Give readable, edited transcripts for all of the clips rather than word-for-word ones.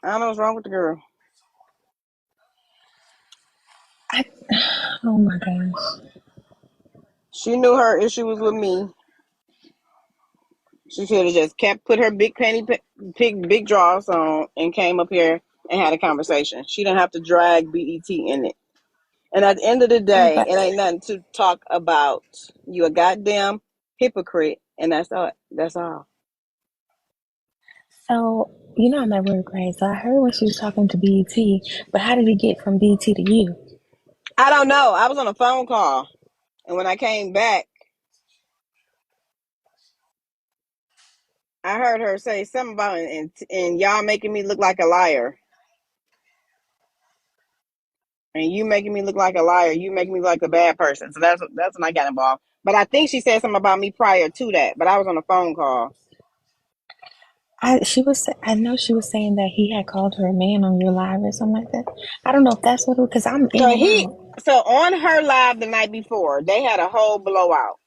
I don't know what's wrong with the girl. I, oh my gosh. She knew her issue was with me. She should have just put her big draws on and came up here and had a conversation. She didn't have to drag BET in it. And at the end of the day, But it ain't nothing to talk about. You a goddamn hypocrite, and that's all. That's all. so I'm at work, right? So I heard when she was talking to BET, but how did it get from BET to you? I don't know. I was on a phone call, and when I came back, I heard her say something about and y'all making me look like a liar, and you making me look like a liar. You making me look like a bad person. So that's when I got involved. But I think she said something about me prior to that. But I was on a phone call. I know she was saying that he had called her a man on your live or something like that. I don't know if that's what it was, because I'm in So and he out. so on her live the night before, they had a whole blowout,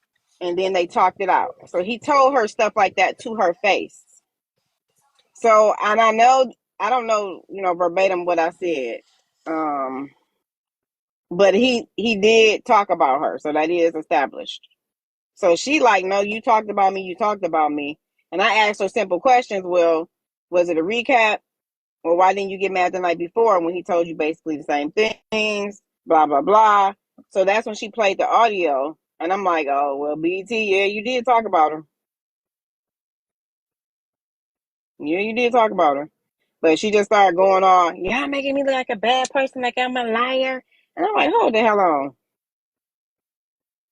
and then they talked it out. So he told her stuff like that to her face. So and I don't know, verbatim what I said. Um but he did talk about her, so that is established. So she like, no, you talked about me, you talked about me. And I asked her simple questions. Well, was it a recap? Well, why didn't you get mad the night before when he told you basically the same things? Blah, blah, blah. So that's when she played the audio. And I'm like, oh, well, BT, yeah, you did talk about her. Yeah, you did talk about her. But she just started going on, yeah, making me look like a bad person, like I'm a liar. And I'm like, hold the hell on.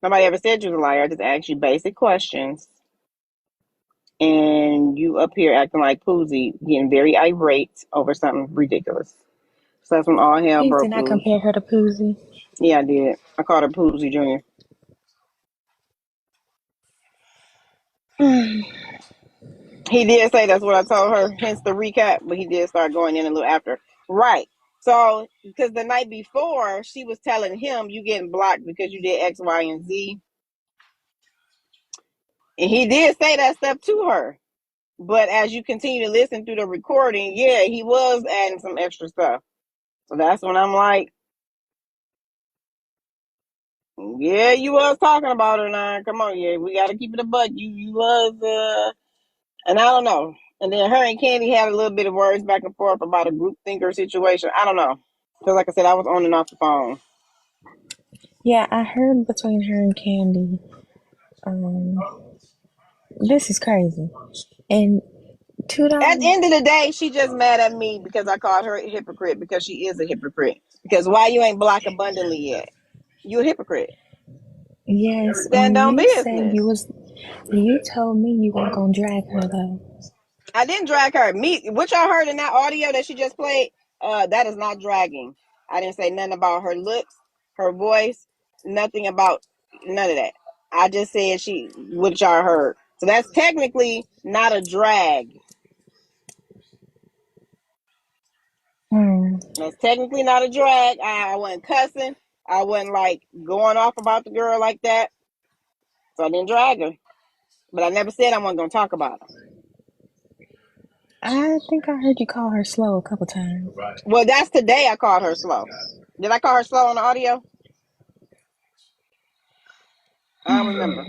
Nobody ever said you was a liar. I just asked you basic questions. And you up here acting like Poozy, getting very irate over something ridiculous. So that's when all hell Please do broke not loose. compare her to Poozy. Yeah, I did. I called her Poozy Jr. He did say that's what I told her, hence the recap, but he did start going in a little after. Right. So, because the night before, she was telling him, you getting blocked because you did X, Y, and Z. And he did say that stuff to her. But as you continue to listen through the recording, yeah, he was adding some extra stuff. So that's when I'm like, yeah, you was talking about her now. Come on, yeah, we got to keep it a buck. You was, and I don't know. And then her and Candy had a little bit of words back and forth about a group thinker situation. I don't know. Because, like I said, I was on and off the phone. Yeah, I heard between her and Candy. Um, this is crazy. And At the $2. end of the day, she just mad at me because I called her a hypocrite because she is a hypocrite. Because why you ain't blocked abundantly yet? You a hypocrite. Yes, Stand when on you said business. you told me you weren't gonna drag her though. I didn't drag her. What y'all heard in that audio that she just played, that is not dragging. I didn't say nothing about her looks, her voice, nothing about none of that. I just said what y'all heard. So that's technically not a drag. Hmm. That's technically not a drag. I wasn't cussing. I wasn't like going off about the girl like that. So I didn't drag her. But I never said I wasn't gonna talk about her. I think I heard you call her slow a couple times. Well, that's today I called her slow. Did I call her slow on the audio? I don't remember.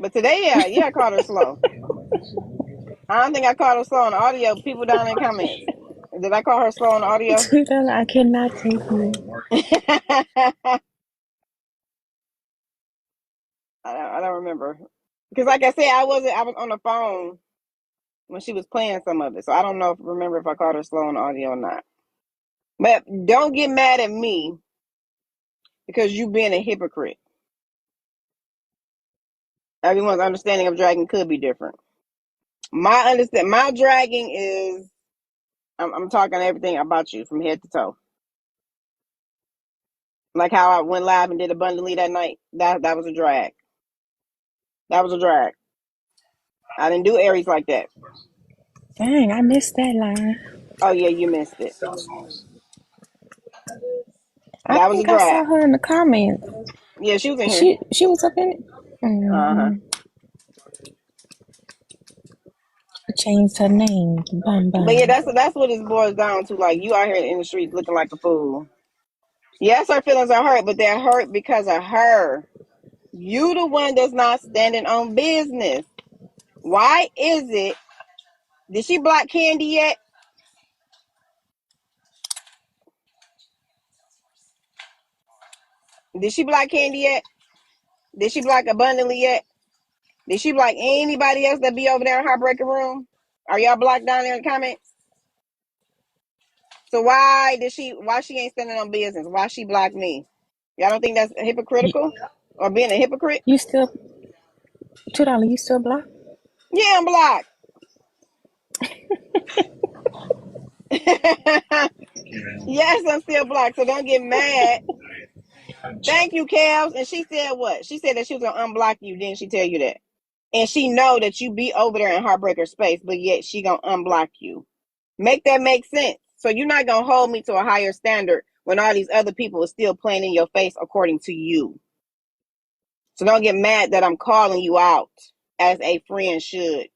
But today, yeah, I called her slow. I don't think I called her slow on the audio. People down in the comments. Did I call her slow on the audio? $2, I cannot take you. I don't remember. Because like I said, I was on the phone when she was playing some of it. So I don't remember if I called her slow on the audio or not. But don't get mad at me because you being a hypocrite. Everyone's understanding of dragging could be different. My dragging is I'm talking everything about you from head to toe. Like how I went live and did abundantly that night. That was a drag. That was a drag. I didn't do Aries like that. Dang, I missed that line. Oh yeah, you missed it. I That was a think I saw drag. her in the comments. Yeah, she was in here. She was up in it. Uh huh. Hmm. Changed her name. Bun But yeah, Bun. that's what it boils down to. Like you out here in the streets looking like a fool. Yes, her feelings are hurt, but they're hurt because of her. You the one that's not standing on business. Why is it? Did she block Candy yet? Did she block Candy yet? Did she block Abundantly yet? Did she block anybody else that be over there in Heartbreaker Room? Are y'all blocked down there in the comments? So why she ain't standing on business? Why she blocked me? Y'all don't think that's You, hypocritical? Or being a hypocrite? you still $2? You still block? Yeah, I'm blocked. Yes, I'm still blocked. So don't get mad. Thank you, Kels. And she said what? She said that she was gonna unblock you. Didn't she tell you that? And she know that you be over there in Heartbreaker space, but yet she gonna unblock you. Make that make sense. So you're not gonna hold me to a higher standard when all these other people are still playing in your face according to you. So don't get mad that I'm calling you out as a friend should.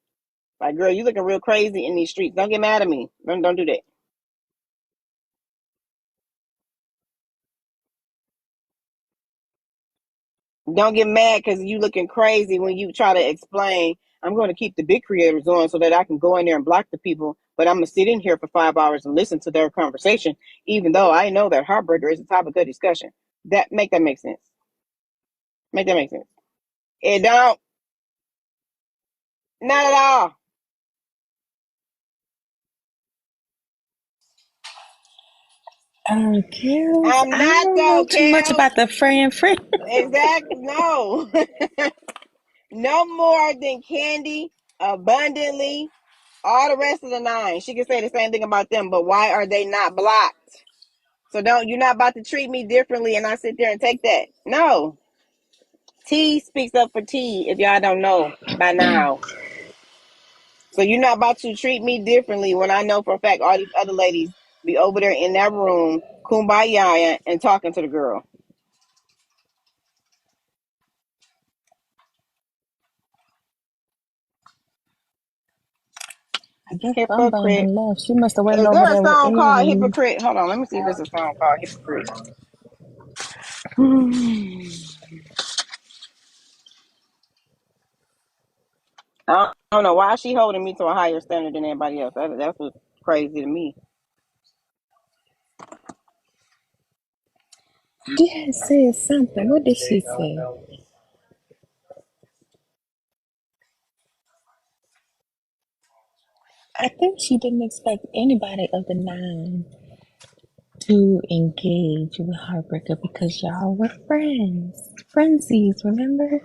Like, girl, you looking real crazy in these streets. Don't get mad at me. Don't do that. Don't get mad because you looking crazy when you try to explain. I'm going to keep the big creators on so that I can go in there and block the people. But I'm gonna sit in here for 5 hours and listen to their conversation, even though I know that Heartbreaker is a topic of discussion. That make sense. Make that make sense. It don't. Not at all. Kels, I'm I not don't know though, too much Kels. about the friend. Exactly. No. No more than Candy, Abundantly, all the rest of the nine. She can say the same thing about them, but why are they not blocked? So don't you're not about to treat me differently and I sit there and take that. No. T speaks up for T if y'all don't know by now. So you're not about to treat me differently when I know for a fact all these other ladies be over there in that room, kumbaya and talking to the girl. I guess Bun Bun Hypocrite. done left. She must have went Is over there a there with song called Annie. Hypocrite? Hold on, let me see if there's a song called Hypocrite. I don't know why she holding me to a higher standard than anybody else. That's what's crazy to me. She had said something. What did she say? I think she didn't expect anybody of the nine to engage with Heartbreaker because y'all were friends. Friendsies, remember?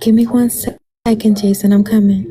Give me 1 second, Jason. I'm coming.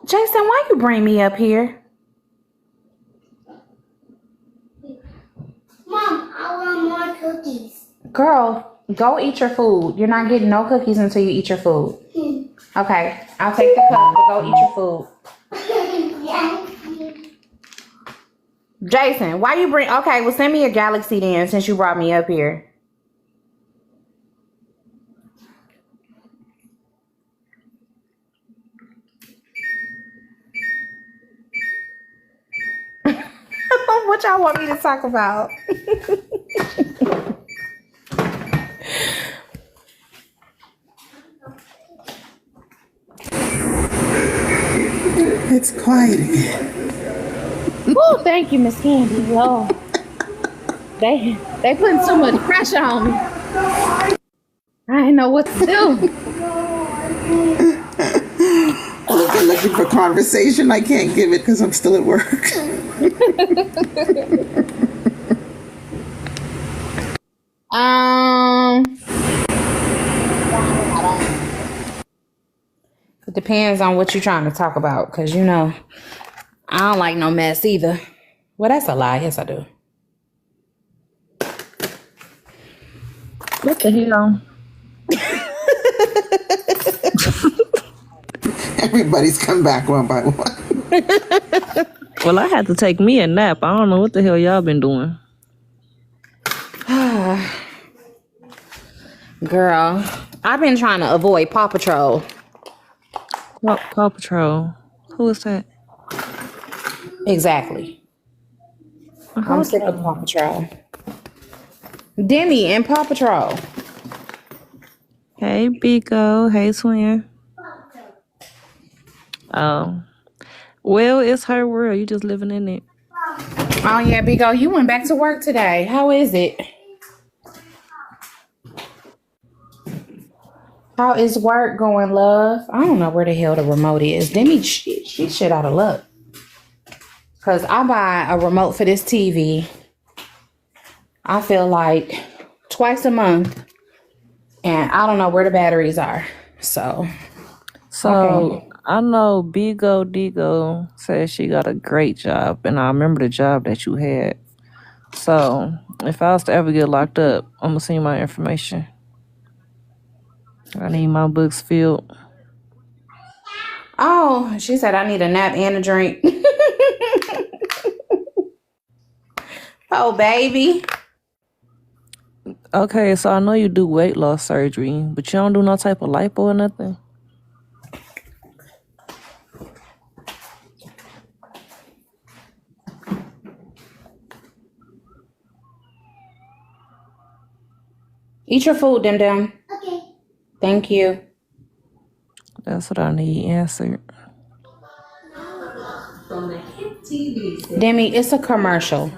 Jason, why you bring me up here? Mom, I want more cookies. Girl, go eat your food. You're not getting no cookies until you eat your food. Okay, I'll take the cup, but go eat your food. Jason, why you bring... Okay, well, send me a Galaxy then since you brought me up here. What y'all want me to talk about? It's quiet again. Oh, thank you, Miss Candy. Oh, they putting too much pressure on me. I didn't know what to do. Well, if they're looking for conversation, I can't give it because I'm still at work. It depends on what you're trying to talk about, because, you know, I don't like no mess either. Well, that's a lie. Yes, I do. What the hell? Everybody's come back one by one. Well, I had to take me a nap. I don't know what the hell y'all been doing. Girl, I've been trying to avoid Paw Patrol. Paw Patrol. Who is that? Exactly. I'm sick of Paw Patrol. Demi and Paw Patrol. Hey, Biko. Hey, Twin. Oh. Well, it's her world. You just living in it. Oh, yeah, Biko, you went back to work today. How is it? How is work going, love? I don't know where the hell the remote is. Demi, she shit out of luck. Because I buy a remote for this TV, I feel like twice a month. And I don't know where the batteries are. So okay. I know Bigo Digo says she got a great job. And I remember the job that you had. So if I was to ever get locked up, I'm going to send you my information. I need my books filled. Oh, she said I need a nap and a drink. Oh, baby. Okay, so I know you do weight loss surgery, but you don't do no type of lipo or nothing? Eat your food, Dem. Okay. Thank you. That's what I need answered. Demi, it's a commercial.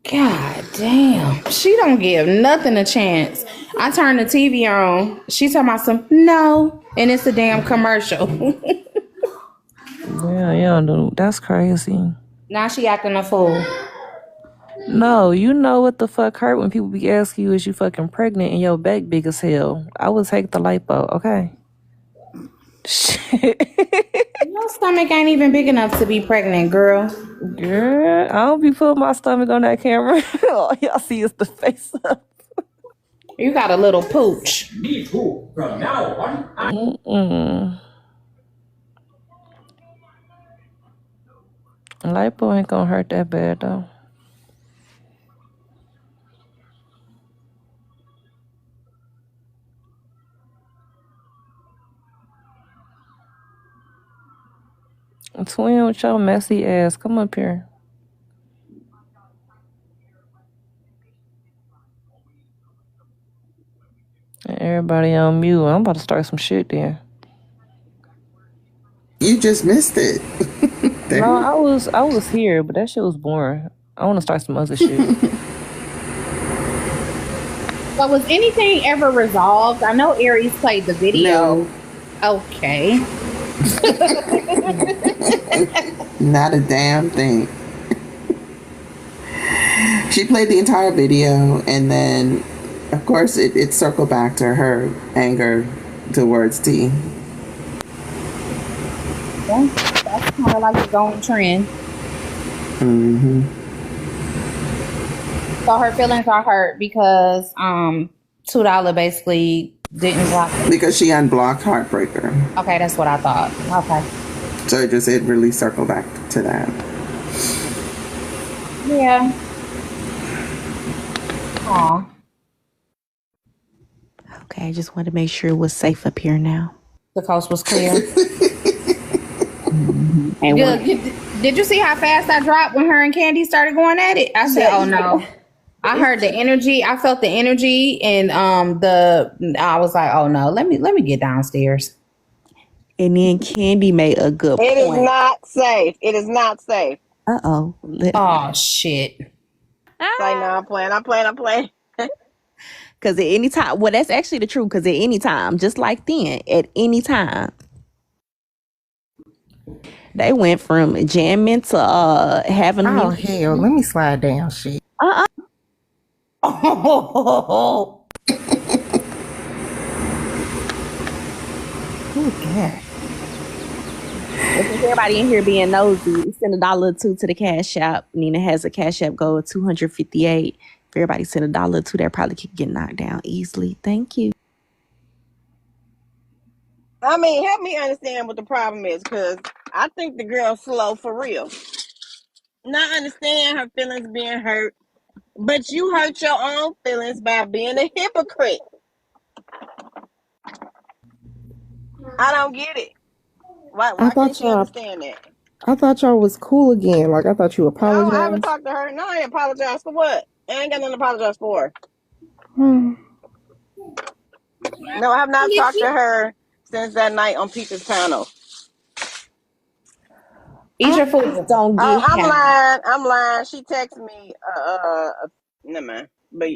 God damn. She don't give nothing a chance. I turn the TV on. She talking about some no. And it's a damn commercial. Yeah, dude, that's crazy. Now she acting a fool. No, you know what the fuck hurt when people be asking you, is you fucking pregnant and your back big as hell? I would take the lipo, okay? Shit. Your stomach ain't even big enough to be pregnant, girl. Girl, I don't be putting my stomach on that camera. All y'all see is the face up. You got a little pooch. Me too. From now on, Lipo ain't gonna hurt that bad though. Twin with your messy ass. Come up here. And everybody on mute. I'm about to start some shit then. You just missed it. No, I was here, but that shit was boring. I want to start some other shit. So was anything ever resolved? I know Aries played the video. No. Okay. Not a damn thing. She played the entire video, and then, of course, it circled back to her anger towards T. Yeah, that's kind of like the going trend. Mm-hmm. So her feelings are hurt because $2 basically didn't block her. Because she unblocked Heartbreaker. Okay, that's what I thought. Okay. So it really circled back to that. Yeah. Aw. Okay, I just wanted to make sure it was safe up here now. The coast was clear. And Did you see how fast I dropped when her and Candy started going at it? I said, "Oh no." I heard the energy. I felt the energy, and I was like, "Oh no, let me get downstairs." and then Candy made a good It is point. not safe. It is not safe. Uh-oh. Oh shit. Say no, I'm playing. Because at any time, well, that's actually the truth. Because at any time, just like then, at any time, they went from jamming to having. Oh hell, let me slide down shit. Oh. Oh god. If everybody in here being nosy, send $1 or $2 to the Cash App. Nina has a Cash App goal of 258. If everybody send $1 or $2, that probably could get knocked down easily. Thank you. I mean, help me understand what the problem is, because I think the girl's slow for real. Not understand her feelings being hurt, but you hurt your own feelings by being a hypocrite. I don't get it. Why can't you understand that? I thought y'all was cool again. Like I thought you No, apologized. I haven't talked to her. No, I ain't apologized for what? I ain't got nothing to apologize for. Hmm. No, I have not talked to her since that night on Peach's panel. Eat your food. Don't get I'm lying. She texted me. Never mind. But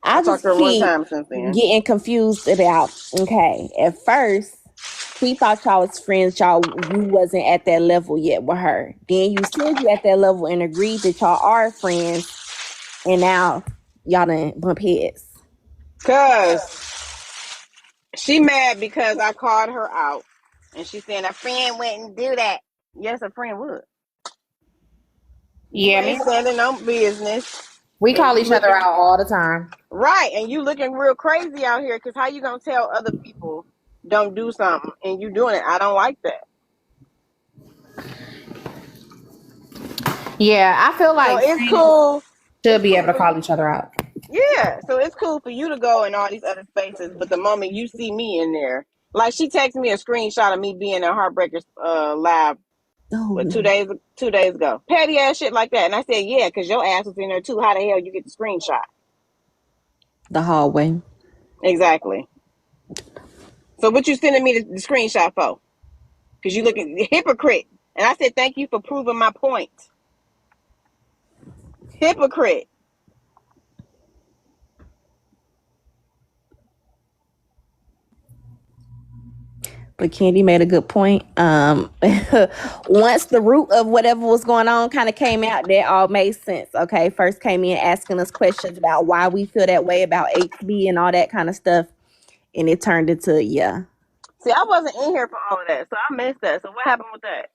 I talked just to her one keep time since then. getting confused about, okay, at first, we thought y'all was friends. You wasn't at that level yet with her. Then you said you at that level and agreed that y'all are friends. And now y'all done bump heads. Cause she mad because I called her out. And she saying a friend wouldn't do that. Yes, a friend would. You Yeah, ain't standing on business. we call each other out all the time. Right, and you looking real crazy out here, because how you gonna tell other people don't do something and you doing it? I don't like that. Yeah, I feel like So it's cool. Should be able to call each other out. Yeah, so it's cool for you to go in all these other spaces, but the moment you see me in there, like she texted me a screenshot of me being in Heartbreakers live Oh, 2 days ago. Petty ass shit like that. And I said, yeah, because your ass was in there too. How the hell you get the screenshot? the hallway. Exactly. So what you sending me the screenshot for? Because you looking hypocrite. And I said, thank you for proving my point. Hypocrite. But Candy made a good point. Once the root of whatever was going on kind of came out, that all made sense. Okay, first came in asking us questions about why we feel that way about HB and all that kind of stuff. and it turned into See, I wasn't in here for all of that, so I missed that. So what happened with that?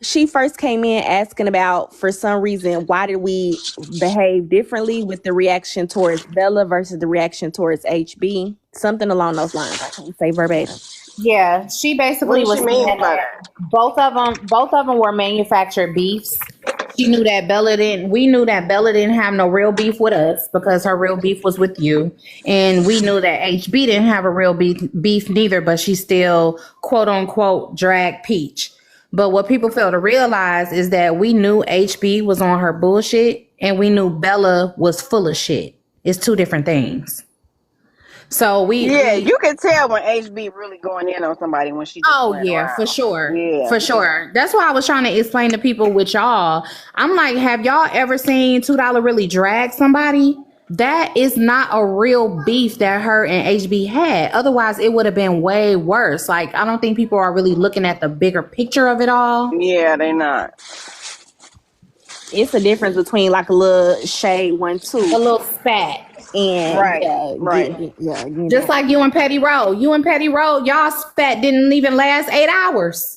She first came in asking about, for some reason, why did we behave differently with the reaction towards Bella versus the reaction towards HB? Something along those lines. I can't say verbatim. Yeah, she What basically does she was saying mean by that that? both of them were manufactured beefs. She knew that Bella didn't. We knew that Bella didn't have no real beef with us because her real beef was with you, and we knew that HB didn't have a real beef neither. But she still quote unquote dragged Peach. But what people fail to realize is that we knew HB was on her bullshit, and we knew Bella was full of shit. It's two different things. So Yeah, we you can tell when HB really going in on somebody when she just Oh playing yeah, for around. sure. Yeah. For sure. That's why I was trying to explain to people with y'all. I'm like, have y'all ever seen $2 really drag somebody? That is not a real beef that her and HB had. Otherwise, it would have been way worse. Like, I don't think people are really looking at the bigger picture of it all. Yeah, they not. It's a difference between like a little shade one A too, little spat. and Right, right. getting Just that. like you and Petty Road. You and Petty Road, y'all spat didn't even last 8 hours.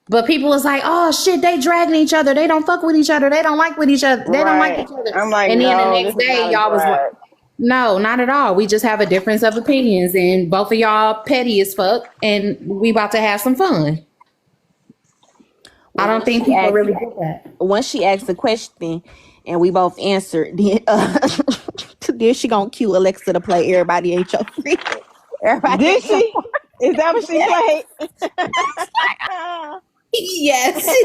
But people was like, oh shit, they dragging each other. They don't fuck with each other. They don't like with each other. They don't like Right. each other. I'm like, And then the no, this next is day, not a y'all was like, drag. no, not at all. We just have a difference of opinions, and both of y'all petty as fuck, and we about to have some fun. I Well, don't think people really get that. once she asked the question, and we both answered, then then she gonna cue Alexa to play "Everybody Ain't Your Friend." Everybody Did ain't your she? Is that what she played? Yes.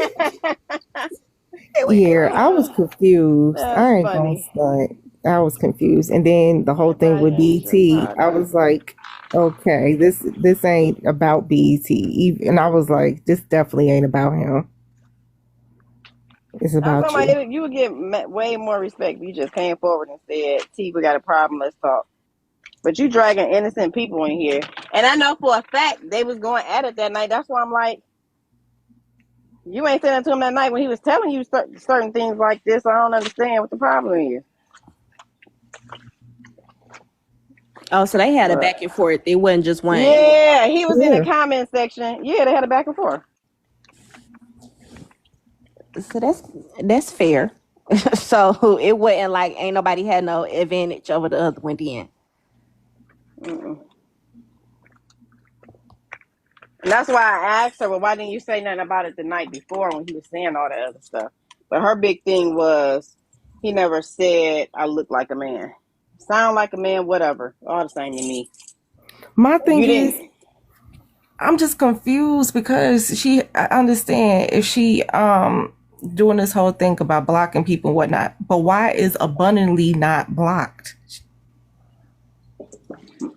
Yeah, I was confused. That's I ain't gonna funny. stunt. I was confused, and then the whole thing Everybody with ain't your BT, I partner. was like, okay, this ain't about BT, and I was like, this definitely ain't about him. It's I'm about talking you. about you would get way more respect if you just came forward and said, T, we got a problem, let's talk. But you dragging innocent people in here. And I know for a fact they was going at it that night. That's why I'm like, you ain't saying that to him that night when he was telling you certain things like this. I don't understand what the problem is. Oh, so they had a But back and forth. It wasn't just one. It was yeah, he was in the Yeah, comment section. Yeah, they had a back and forth. so that's fair. So it wasn't like ain't nobody had no advantage over the other one. Then Mm-mm. And that's why I asked her, well, why didn't you say nothing about it the night before when he was saying all that other stuff? But her big thing was he never said I look like a man. Sound like a man, whatever. All the same to me. my thing You is, didn't. I'm just confused because I understand if she doing this whole thing about blocking people and whatnot, but why is abundantly not blocked?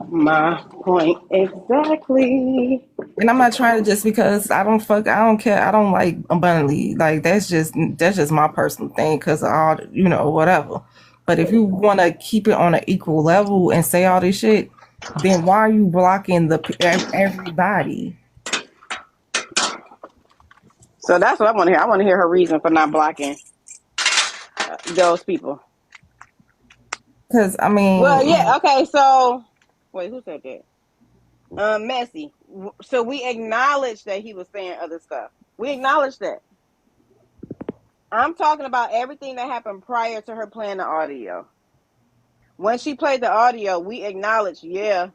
My point exactly. And I'm not trying to just because I don't care, I don't like abundantly. Like that's just my personal thing because all whatever. But if you want to keep it on an equal level and say all this shit, then why are you blocking everybody? So that's what I want to hear. I want to hear her reason for not blocking those people. Because I Well, mean, yeah, okay. So wait, who said that? Messy. So we acknowledge that he was saying other stuff. We acknowledge that. I'm talking about everything that happened prior to her playing the audio. When she played the audio, we acknowledged, yeah,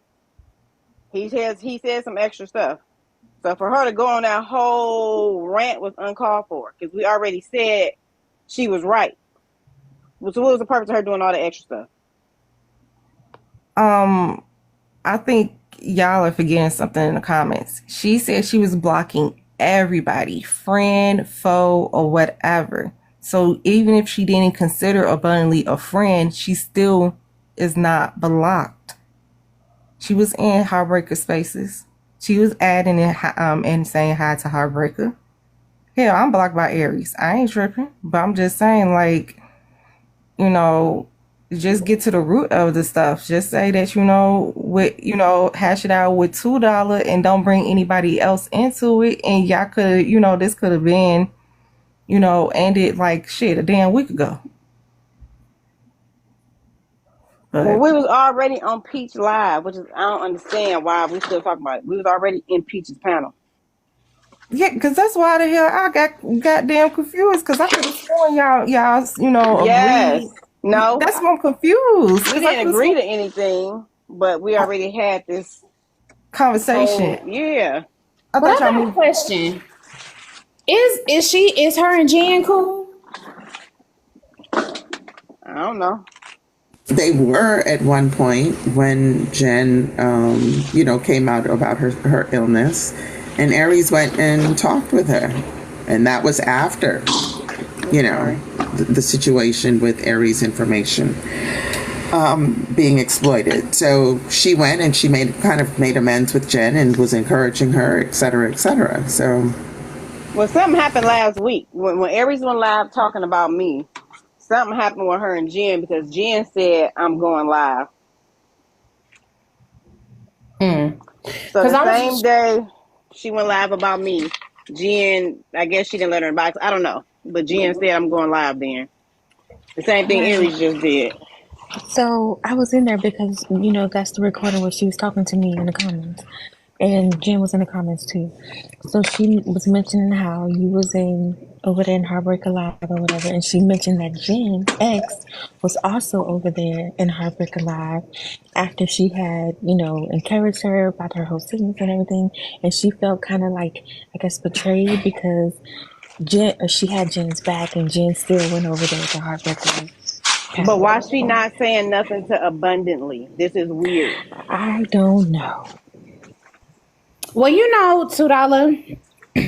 he said some extra stuff. So for her to go on that whole rant was uncalled for because we already said she was right. So what was the purpose of her doing all the extra stuff? um, I think y'all are forgetting something in the comments. She said she was blocking everybody, friend, foe, or whatever. So even if she didn't consider abundantly a friend, she still is not blocked. She was in Heartbreaker spaces. She was adding and saying hi to Heartbreaker. Hell, I'm blocked by Aries. I ain't tripping, but I'm just saying, like, you know, just get to the root of the stuff. Just say that, hash it out with $2 and don't bring anybody else into it. And y'all could, this could have been, ended like shit a damn week ago. Well, But we was already on Peach Live, which is I don't understand why we still talking about it. We was already in Peach's panel. yeah, because that's why the hell I got goddamn confused. Because I could have sworn y'all, Yes. agreed. No, That's why I'm confused. we Because I didn't could have agree sworn to anything, but we already had this conversation. whole yeah. I But I thought y'all got a moved. question. Is her and Jen cool? I don't know. They were at one point when Jen, came out about her illness, and Aries went and talked with her, and that was after, Sorry. the situation with Aries' information being exploited. So she went and she made amends with Jen and was encouraging her, et cetera, et cetera. So, Well, something happened last week when Aries went live talking about me. Something happened with her and Jen because Jen said I'm going live. So Because the I same was day she went live about me, Jen, I guess she didn't let her in box. I don't know. But Jen said I'm going live then. The same thing Right. Aries just did. So I was in there because, that's the recording where she was talking to me in the comments. And Jen was in the comments too. So she was mentioning how you was over there in Heartbreak Alive or whatever. And she mentioned that Jen X was also over there in Heartbreak Alive after she had, encouraged her about her whole sickness and everything. And she felt kind of like, I guess, betrayed because she had Jen's back and Jen still went over there to Heartbreak Alive. But why she not saying nothing to Abundantly? This is weird. I don't know. Well, $2,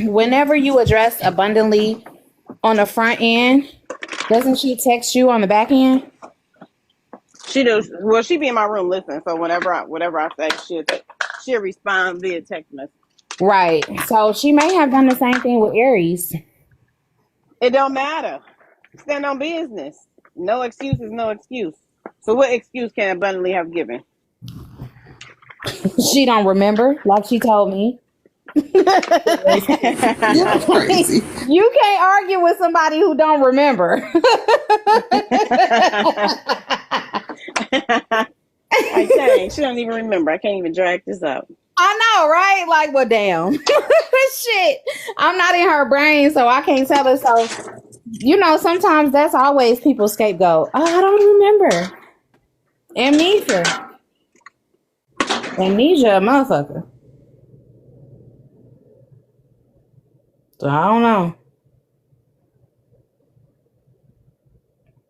whenever you address Abundantly on the front end, doesn't she text you on the back end? She does. Well, she be in my room listening. So whatever I say, she'll respond via text message. Right. So she may have done the same thing with Aries. It don't matter. Stand on business. No excuse is no excuse. So what excuse can Abundantly have given? She don't remember, like she told me. yeah, that's crazy. You can't argue with somebody who don't remember. I can't. She don't even remember. I can't even drag this up. I know, right? Like, well, damn. Shit. I'm not in her brain, so I can't tell her. So, sometimes that's always people's scapegoat. Oh, I don't remember. Amnesia. Amnesia, motherfucker. So, I don't know.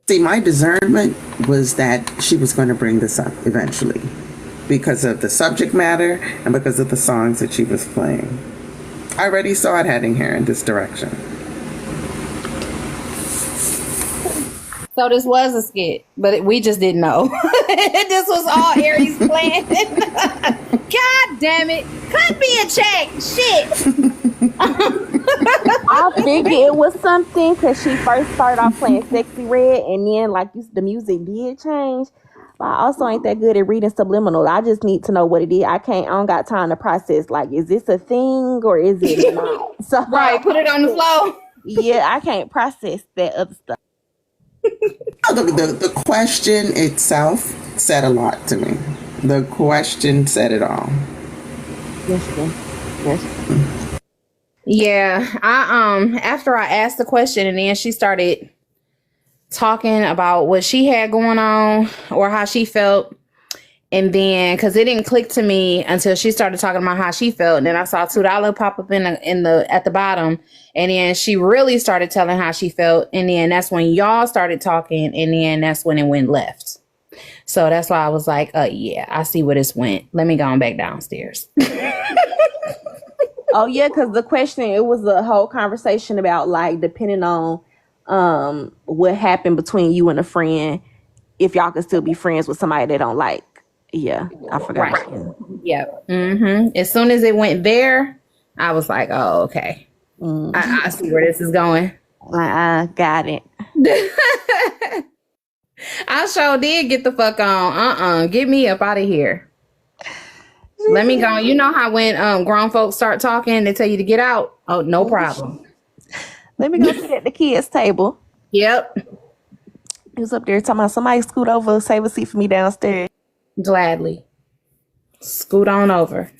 See, my discernment was that she was going to bring this up eventually because of the subject matter and because of the songs that she was playing. I already saw it heading here in this direction. So this was a skit, but we just didn't know. This was all Aries' plan. God damn it. Cut me a check. Shit. I figured it was something because she first started off playing Sexy Red, and then the music did change. But I also ain't that good at reading subliminal. I just need to know what it is. I don't got time to process. Like, is this a thing or is it not? So Right, put it on the floor. yeah, I can't process that other stuff. The question itself said a lot to me. The question said it all. Yes. Yeah, after I asked the question and then she started talking about what she had going on or how she felt, and then because it didn't click to me until she started talking about how she felt, and then I saw $2 pop up at the bottom, and then she really started telling how she felt, and then that's when y'all started talking, and then that's when it went left. So that's why I was like, yeah, I see where this went. Let me go on back downstairs. Oh yeah, because the question, it was a whole conversation about like depending on what happened between you and a friend, if y'all can still be friends with somebody they don't like. Yeah, I forgot. Right. Yeah. Mm-hmm. As soon as it went there, I was like, oh, okay. I see where this is going. I got it. I sure did get the fuck on. Get me up out of here. Let me go. You know how when grown folks start talking, they tell you to get out? Oh, no problem. Let me go sit at the kids' table. Yep. He was up there talking about somebody scoot over, save a seat for me downstairs. Gladly. Scoot on over.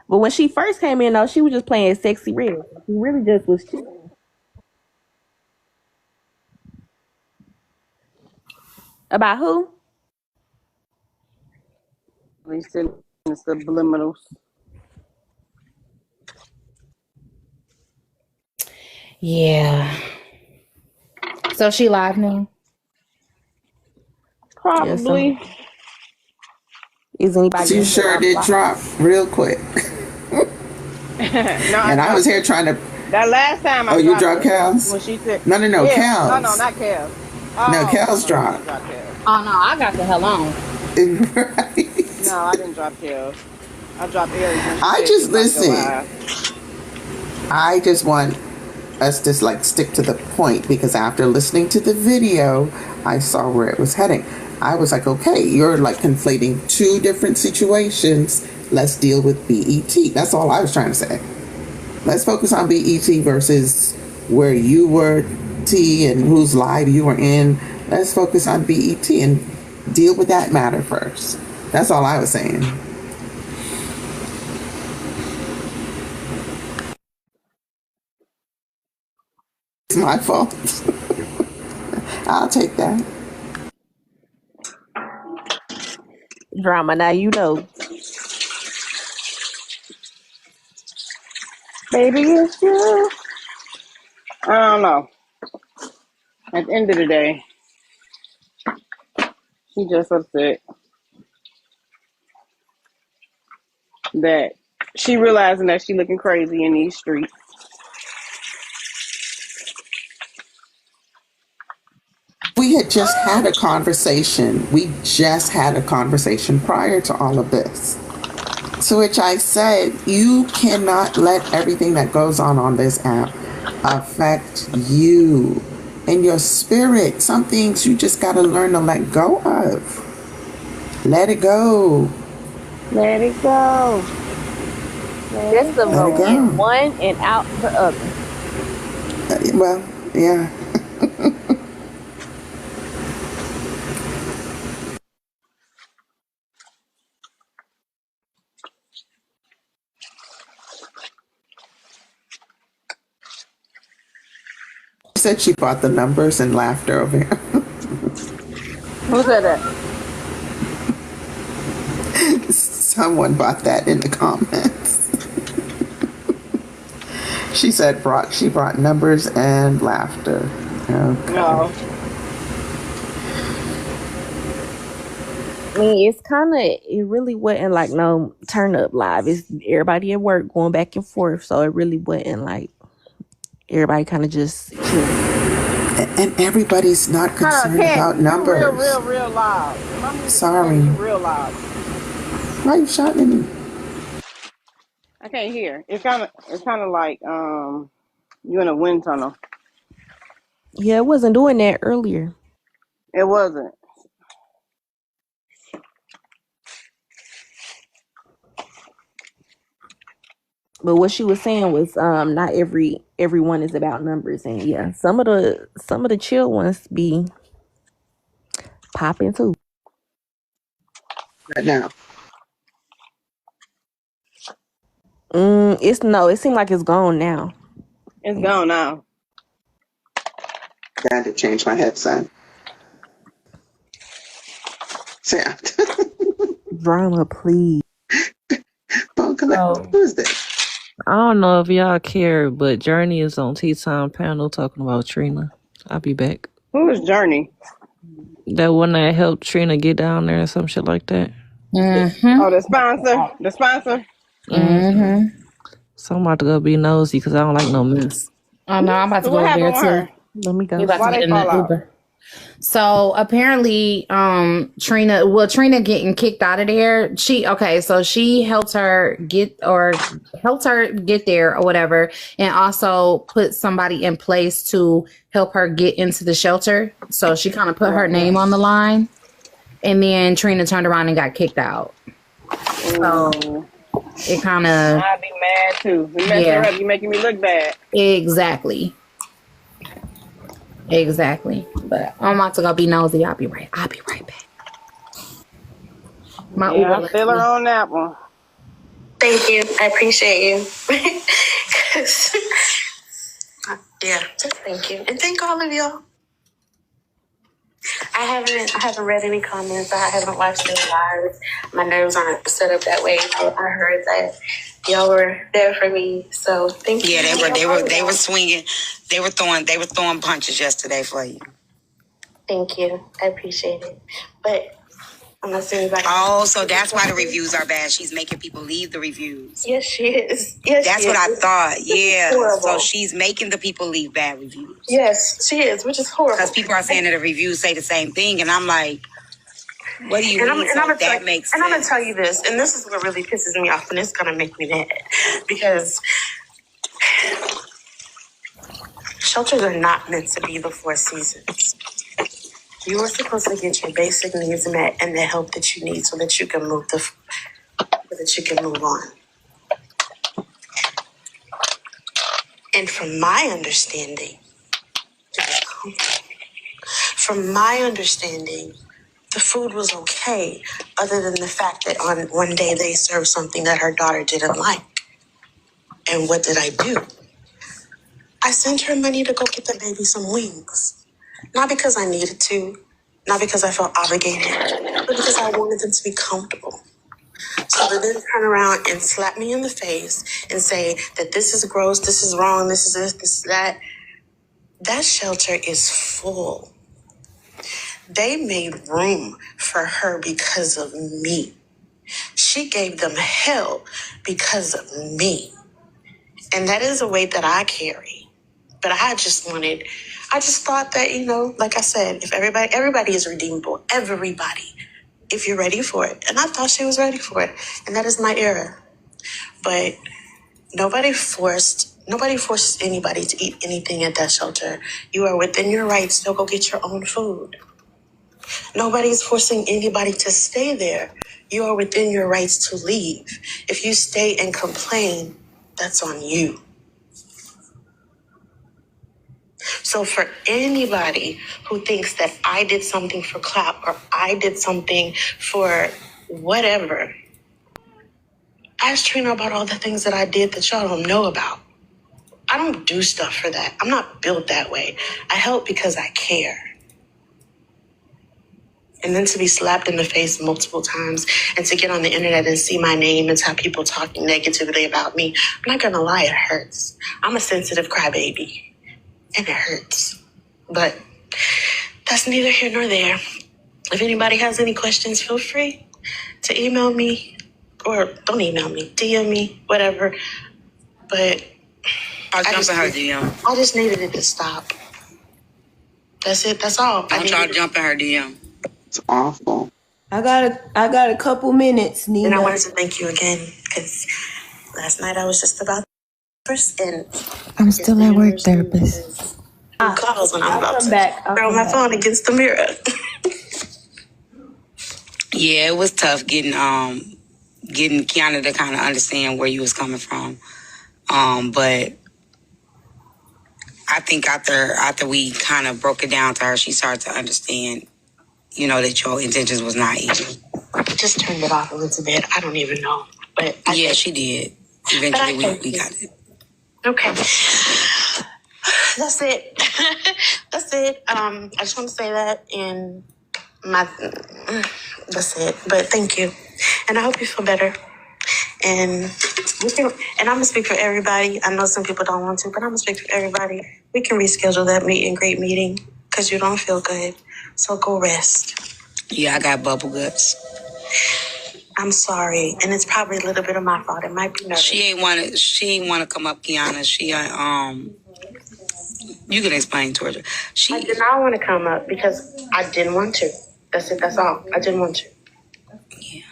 But when she first came in, though, she was just playing sexy red. She really just was chilling. About who? They said the subliminals. Yeah. So she live now? Probably. Is anybody She in here sure on did block? drop real quick. No, And I was here trying to. that last time I Oh, you dropped her Cal's? when she said No, yeah. Cal's. No, not Cal. No, Oh, Cal's no, dropped. I didn't drop Cal. Oh no, I got the hell on. Right. No, I didn't drop Cal. I dropped Aries when she I said just she was about to go listen. live. I just want us to like stick to the point because after listening to the video, I saw where it was heading. I was like, okay, you're like conflating two different situations. Let's deal with BET. That's all I was trying to say. Let's focus on BET versus where you were, T, and whose live you were in. Let's focus on BET and deal with that matter first. That's all I was saying. It's my fault. I'll take that. Drama. Now you know. Baby, it's you. I don't know. At the end of the day, she just upset that she realizing that she looking crazy in these streets. We had just had a conversation. We just had a conversation prior to all of this. To which I said, you cannot let everything that goes on this app affect you and your spirit. Some things you just got to learn to let go of. Let it go. Let it go. Just to Let it go in go. one and out the other. Well, yeah. She said she bought the numbers and laughter over here. Who said that? Someone bought that in the comments. She said she brought numbers and laughter. Okay. No. I mean, it's kind of, it really wasn't like no turn up live. It's everybody at work going back and forth. So it really wasn't like everybody kind of just chilling. And everybody's not concerned about numbers. You real loud. Sorry. You real loud. Why are you shouting at me? I can't hear. It's kind of like you in a wind tunnel. Yeah, it wasn't doing that earlier. It wasn't. But what she was saying was not everyone is about numbers, and yeah, some of the chill ones be popping too. Right now. It seemed like it's gone now. It's gone now. I had to change my headset. Sam. Drama, please. Phone collect. Oh. Who is this? I don't know if y'all care, but Journey is on Tea Time panel talking about Trina. I'll be back. Who is Journey? That one that helped Trina get down there or some shit like that. Mm-hmm. Oh, the sponsor. The sponsor. Mm-hmm. So I'm about to go be nosy because I don't like no mess. Oh no, I'm about to So go what over there happened with too. her? Let me go. We about Why to get they in fall the out? Uber. So apparently, Trina getting kicked out of there. She helped her get there or whatever, and also put somebody in place to help her get into the shelter. So she kind of put her name on the line, and then Trina turned around and got kicked out. So it kind of, I'd be mad too. You messing her up. You making me look bad. Exactly. But I'm about to go be nosy. I'll be right back. My Yeah, Uber I left feel her me. on that one. Thank you. I appreciate you. Yeah, just thank you. And thank all of y'all. I haven't read any comments. I haven't watched any lives. My nerves aren't set up that way. So I heard that y'all were there for me. So thank you. Yeah, they were swinging. They were throwing punches yesterday for you. Thank you. I appreciate it. But unless anybody. Oh, so that's why the reviews are bad. She's making people leave the reviews. Yes, she is. Yes, that's she what is. I thought. Yeah. Horrible. So she's making the people leave bad reviews. Yes, she is, which is horrible. Because people are saying that the reviews say the same thing, and I'm like, what do you mean? That makes sense. And I'm going to tell you this, and this is what really pisses me off, and it's going to make me mad. Because shelters are not meant to be the Four Seasons. You are supposed to get your basic needs met and the help that you need so that you can move on. And from my understanding, the food was okay, other than the fact that on one day they served something that her daughter didn't like. And what did I do? I sent her money to go get the baby some wings. Not because I needed to, not because I felt obligated, but because I wanted them to be comfortable. So to then turn around and slap me in the face and say that this is gross, this is wrong, this is this is that. That shelter is full. They made room for her because of me. She gave them hell because of me. And that is a weight that I carry. But I just thought that, like I said, if everybody is redeemable. Everybody. If you're ready for it. And I thought she was ready for it. And that is my era. But nobody forces anybody to eat anything at that shelter. You are within your rights to go get your own food. Nobody's forcing anybody to stay there. You are within your rights to leave. If you stay and complain, that's on you. So for anybody who thinks that I did something for clout or I did something for whatever, ask Trina about all the things that I did that y'all don't know about. I don't do stuff for that. I'm not built that way. I help because I care. And then to be slapped in the face multiple times and to get on the internet and see my name and have people talking negatively about me, I'm not going to lie, it hurts. I'm a sensitive crybaby, and it hurts. But that's neither here nor there. If anybody has any questions, feel free to email me, or don't email me, DM me, whatever. But I'll jump in her DM. I just needed it to stop. That's it. That's all. Don't try to jump in her DM. It's awful. I got a couple minutes, Nina. And I wanted to thank you again, because last night I was just about to end. I'm still at work, therapist. Calls when I'm about to throw my phone against the mirror. Yeah, it was tough getting Kiana to kind of understand where you was coming from. But I think after we kind of broke it down to her, she started to understand, that your intentions was not evil. Just turned it off a little bit. I don't even know. But yeah, she did. Eventually, we got it. Okay. That's it. That's it. I just want to say that that's it. But thank you. And I hope you feel better. And I'm going to speak for everybody. I know some people don't want to, but I'm going to speak for everybody. We can reschedule that meet and greet meeting because you don't feel good. So go rest. Yeah, I got bubble guts. I'm sorry. And it's probably a little bit of my fault. It might be nervous. She ain't want to come up, Kiana. You can explain to her. I did not want to come up because I didn't want to. That's it. That's all. I didn't want to. Yeah.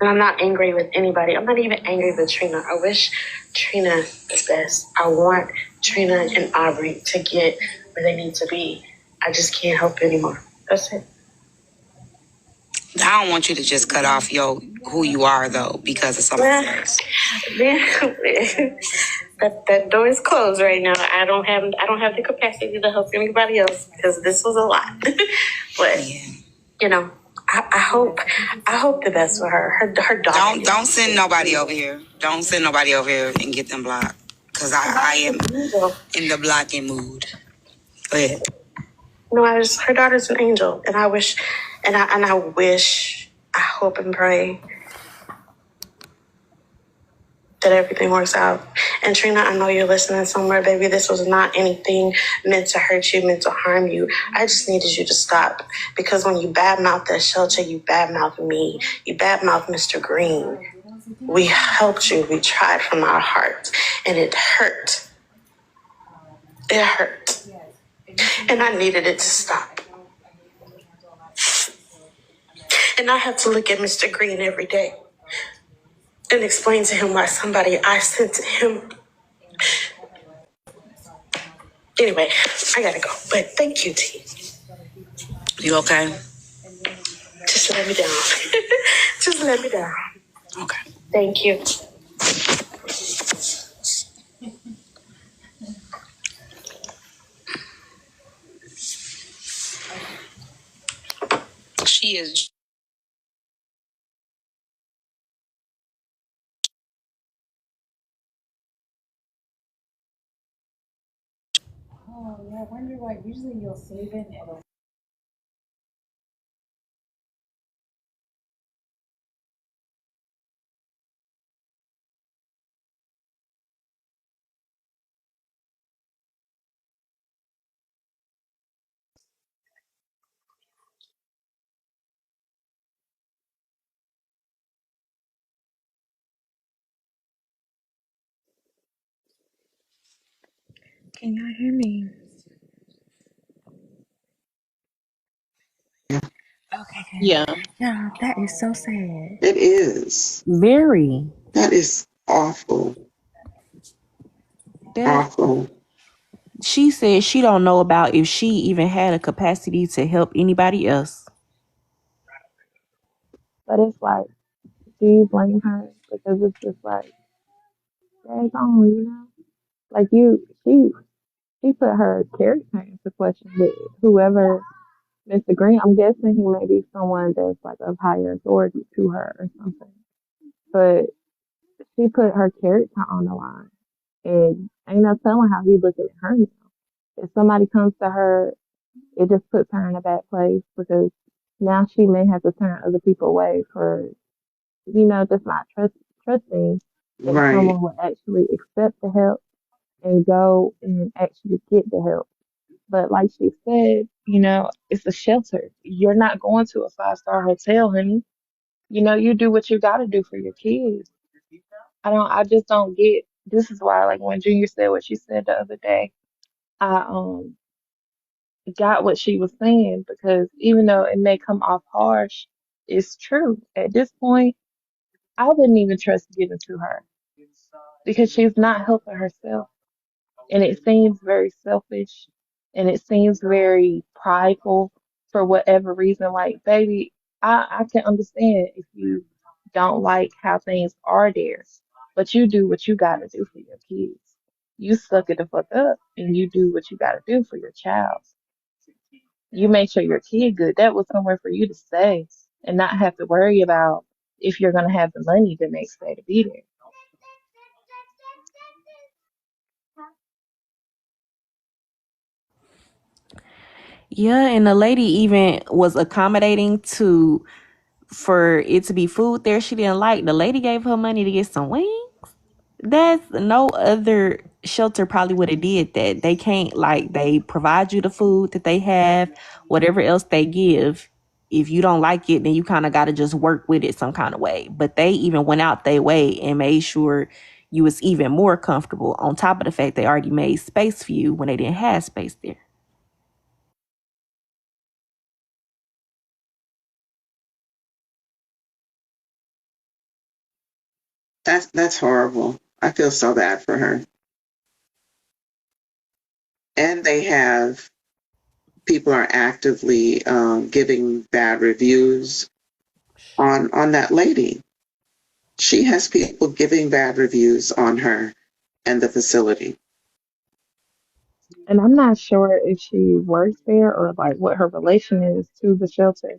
And I'm not angry with anybody. I'm not even angry with Trina. I wish Trina the best. I want Trina and Aubrey to get where they need to be. I just can't help anymore. That's it. I don't want you to just cut off who you are though because of somebody else. That door is closed right now. I don't have the capacity to help anybody else because this was a lot. But you know, I hope the best for her. Her daughter. Don't send nobody over here. Don't send nobody over here and get them blocked. Cause I am in the blocking mood. Go ahead. No, her daughter's an angel, and I wish, I hope and pray that everything works out. And Trina, I know you're listening somewhere, baby. This was not anything meant to hurt you, meant to harm you. I just needed you to stop. Because when you badmouth that shelter, you badmouth me. You badmouth Mr. Green. We helped you. We tried from our heart. And it hurt. It hurt. And I needed it to stop. And I have to look at Mr. Green every day and explain to him why somebody I sent to him. Anyway, I gotta go. But thank you, T. You okay? Just let me down. Just let me down. Okay. Thank you. She is. Oh, yeah, I wonder why usually you'll save it and it'll. Can y'all hear me? Okay, Yeah, good. Yeah, that is so sad. It is. very. That is awful. That Awful. she said she don't know about if she even had a capacity to help anybody else. But it's like, do you blame her? Because it's just like, drag on, you know? Like she put her character into question with whoever Mr. Green. I'm guessing he may be someone that's like of higher authority to her or something. But she put her character on the line. And ain't no telling how he looking at her now. If somebody comes to her, it just puts her in a bad place because now she may have to turn other people away for, just not trusting that Right. someone will actually accept the help and go and actually get the help. But like she said, it's a shelter. You're not going to a 5-star hotel, honey. You do what you got to do for your kids. I just don't get, this is why, like when Junior said what she said the other day, I got what she was saying because even though it may come off harsh, it's true. At this point, I wouldn't even trust giving to her because she's not helping herself. And it seems very selfish and it seems very prideful for whatever reason. Like, baby, I can understand if you don't like how things are there, but you do what you gotta do for your kids. You suck it the fuck up and you do what you gotta do for your child. You make sure your kid good. That was somewhere for you to stay and not have to worry about if you're gonna have the money the next day to be there. Yeah, and the lady even was accommodating to for it to be food there she didn't like. The lady gave her money to get some wings. That's no other shelter probably would have did that. They can't like they provide you the food that they have, whatever else they give. If you don't like it, then you kind of got to just work with it some kind of way. But they even went out their way and made sure you was even more comfortable. On top of the fact they already made space for you when they didn't have space there. That's horrible. I feel so bad for her. And they have people are actively giving bad reviews on that lady. She has people giving bad reviews on her and the facility. And I'm not sure if she works there or like what her relation is to the shelter,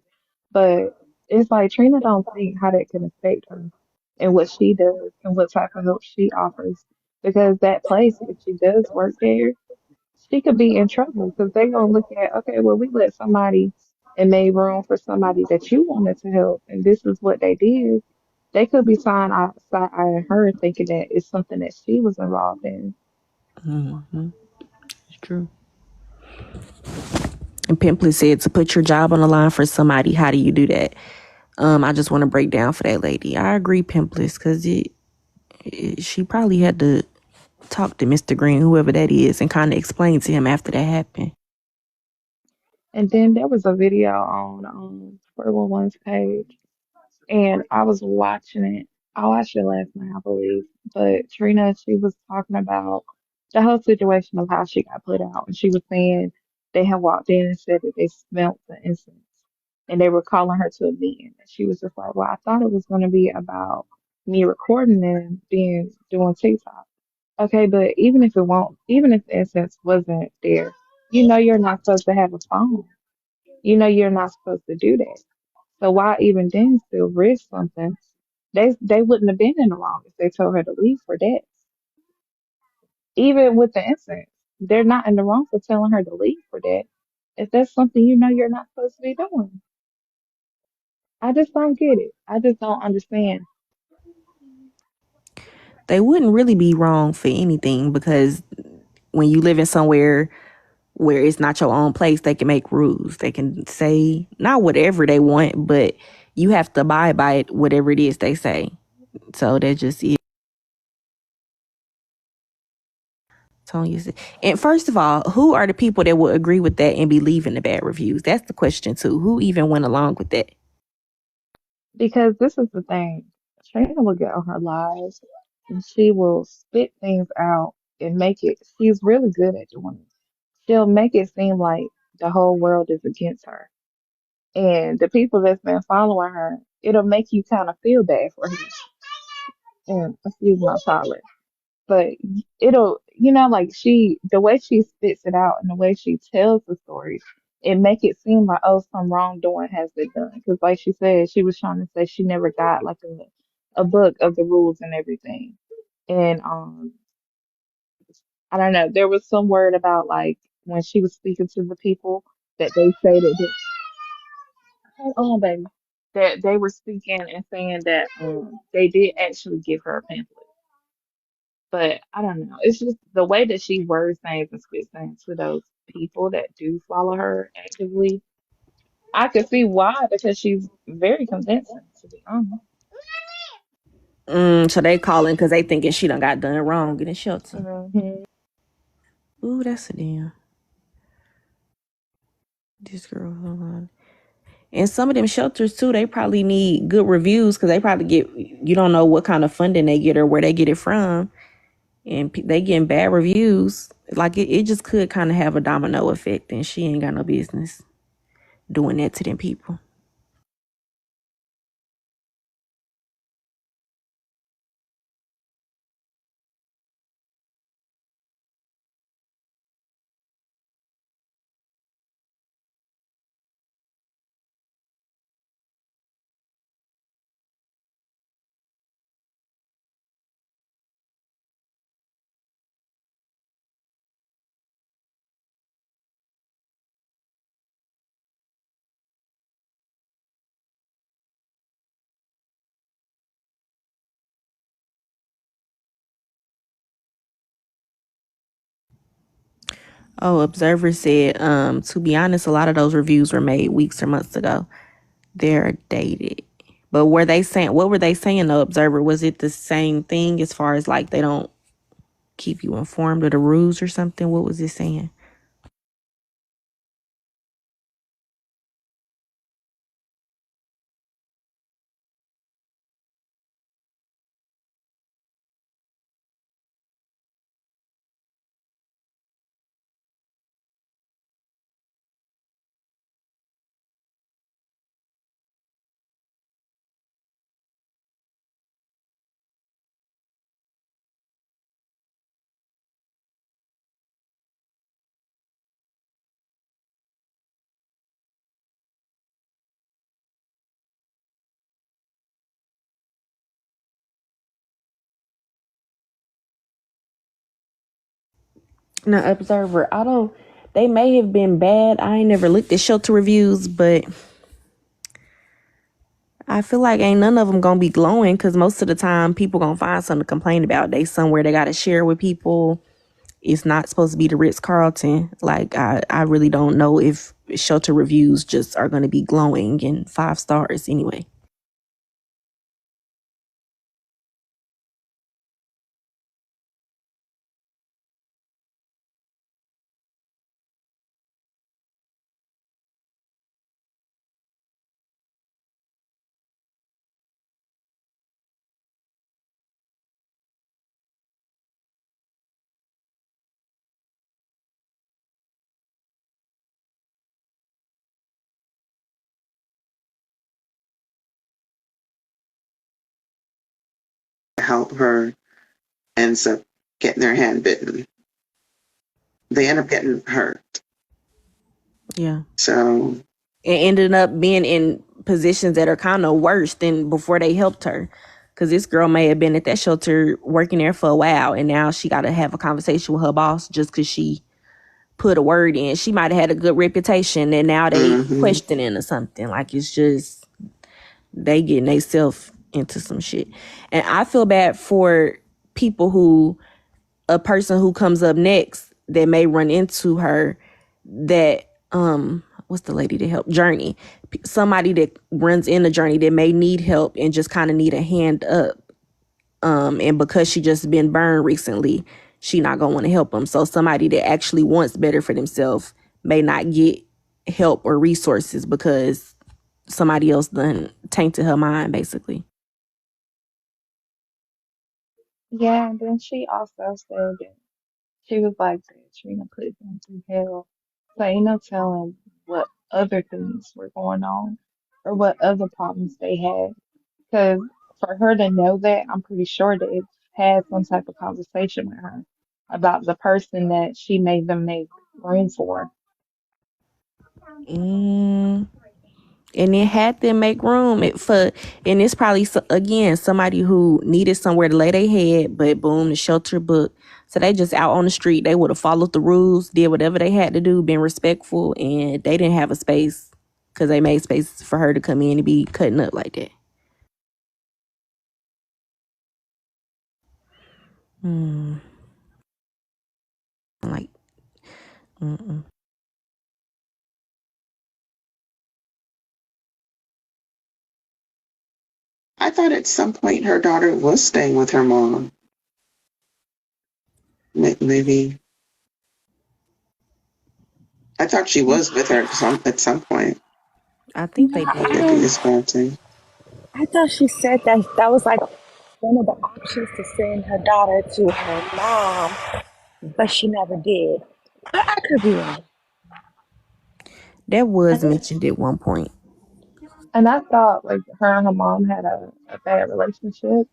but it's like Trina don't think how that can affect her and what she does and what type of help she offers. Because that place, if she does work there, she could be in trouble because they gonna look at, okay, well, we let somebody and made room for somebody that you wanted to help, and this is what they did. They could be side eyeing her, thinking that it's something that she was involved in. Mm-hmm. It's true. And Pimply said to put your job on the line for somebody. How do you do that? I just want to break down for that lady. I agree, Pimply, because she probably had to talk to Mr. Green, whoever that is, and kind of explain to him after that happened. And then there was a video on 411's page, and I was watching it. I watched it last night, I believe. But Trina, she was talking about the whole situation of how she got put out, and she was saying they had walked in and said that they smelt the incense, and they were calling her to a meeting. And she was just like, "Well, I thought it was going to be about me recording and being doing TikTok." Okay, but even if it won't, even if the incense wasn't there, you know you're not supposed to have a phone. You know you're not supposed to do that. So why even then still risk something? They wouldn't have been in the wrong if they told her to leave for that. Even with the incident, they're not in the wrong for telling her to leave for that. If that's something you know you're not supposed to be doing. I just don't get it. I just don't understand. They wouldn't really be wrong for anything because when you live in somewhere where it's not your own place, they can make rules. They can say not whatever they want, but you have to abide by it, whatever it is they say. So that just is. And first of all, who are the people that would agree with that and be leaving the bad reviews? That's the question too. Who even went along with that? Because this is the thing. Trina will get on her lives and she will spit things out and make it, she's really good at doing it. She'll make it seem like the whole world is against her. And the people that's been following her, it'll make you kind of feel bad for her. And excuse my toddler. But it'll, like the way she spits it out and the way she tells the story, it make it seem like, oh, some wrongdoing has been done. Because like she said, she was trying to say she never got like a book of the rules and everything. And I don't know, there was some word about like when she was speaking to the people that they say that hold on, baby, that they were speaking and saying that they did actually give her a pamphlet. But I don't know. It's just the way that she words things and spits things to those people that do follow her actively. I could see why because she's very convincing, to be honest. So they calling because they thinking she done got done wrong in the shelter. Hmm. Ooh, that's a damn. This girl, hold on. And some of them shelters too, they probably need good reviews because they probably get, you don't know what kind of funding they get or where they get it from. And they getting bad reviews. Like it just could kind of have a domino effect and she ain't got no business doing that to them people. Oh, Observer said, to be honest, a lot of those reviews were made weeks or months ago. They're dated. But were they saying, what were they saying, the Observer? Was it the same thing as far as like they don't keep you informed of the rules or something? What was it saying? Not Observer. I don't. They may have been bad. I ain't never looked at shelter reviews, but I feel like ain't none of them gonna be glowing because most of the time people gonna find something to complain about. They somewhere they gotta share with people. It's not supposed to be the Ritz Carlton. Like I really don't know if shelter reviews just are gonna be glowing and 5 stars anyway. Help her ends up getting their hand bitten. They end up getting hurt. Yeah. So And ended up being in positions that are kind of worse than before they helped her. Because this girl may have been at that shelter working there for a while, and now she got to have a conversation with her boss just because she put a word in. She might have had a good reputation, and now they questioning or something. Like it's just they getting themselves into some shit. And I feel bad for people who a person who comes up next that may run into her that what's the lady that helped Journey, somebody that runs in the Journey that may need help and just kind of need a hand up, and because she just been burned recently, she not gonna want to help them. So somebody that actually wants better for themselves may not get help or resources because somebody else done tainted her mind basically. Yeah, and then she also said that she was like that Trina put them through hell. So ain't no telling what other things were going on or what other problems they had. Because for her to know that, I'm pretty sure that it had some type of conversation with her about the person that she made them make room for. Mm. And it had them make room and it's probably again somebody who needed somewhere to lay their head, but boom, the shelter book. So they just out on the street. They would have followed the rules, did whatever they had to do, been respectful, and they didn't have a space because they made space for her to come in and be cutting up like that. Hmm. Like, mm-mm. I thought at some point her daughter was staying with her mom. Maybe I thought she was with her at some point. I think they Yeah, I did. could be discounting. I thought she said that that was like one of the options to send her daughter to her mom, but she never did. But I could be wrong. That was And mentioned at one point. I thought like her and her mom had a bad relationship.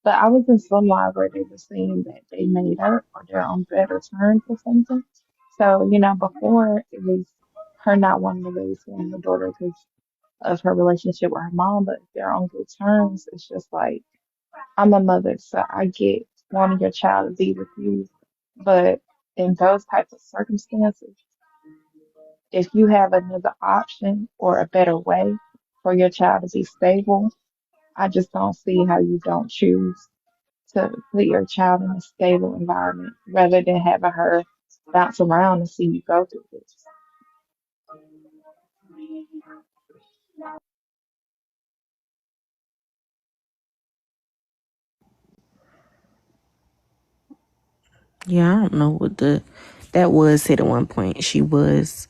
But I was in some live where they were saying that they made up or they're on better terms or something. So, before it was her not wanting to really see her daughter because of her relationship with her mom, but if they're on good terms, it's just like, I'm a mother, so I get wanting your child to be with you. But in those types of circumstances, if you have another option or a better way for your child to be stable, I just don't see how you don't choose to put your child in a stable environment rather than having her bounce around and see you go through this. Yeah, I don't know what that was said at one point. She was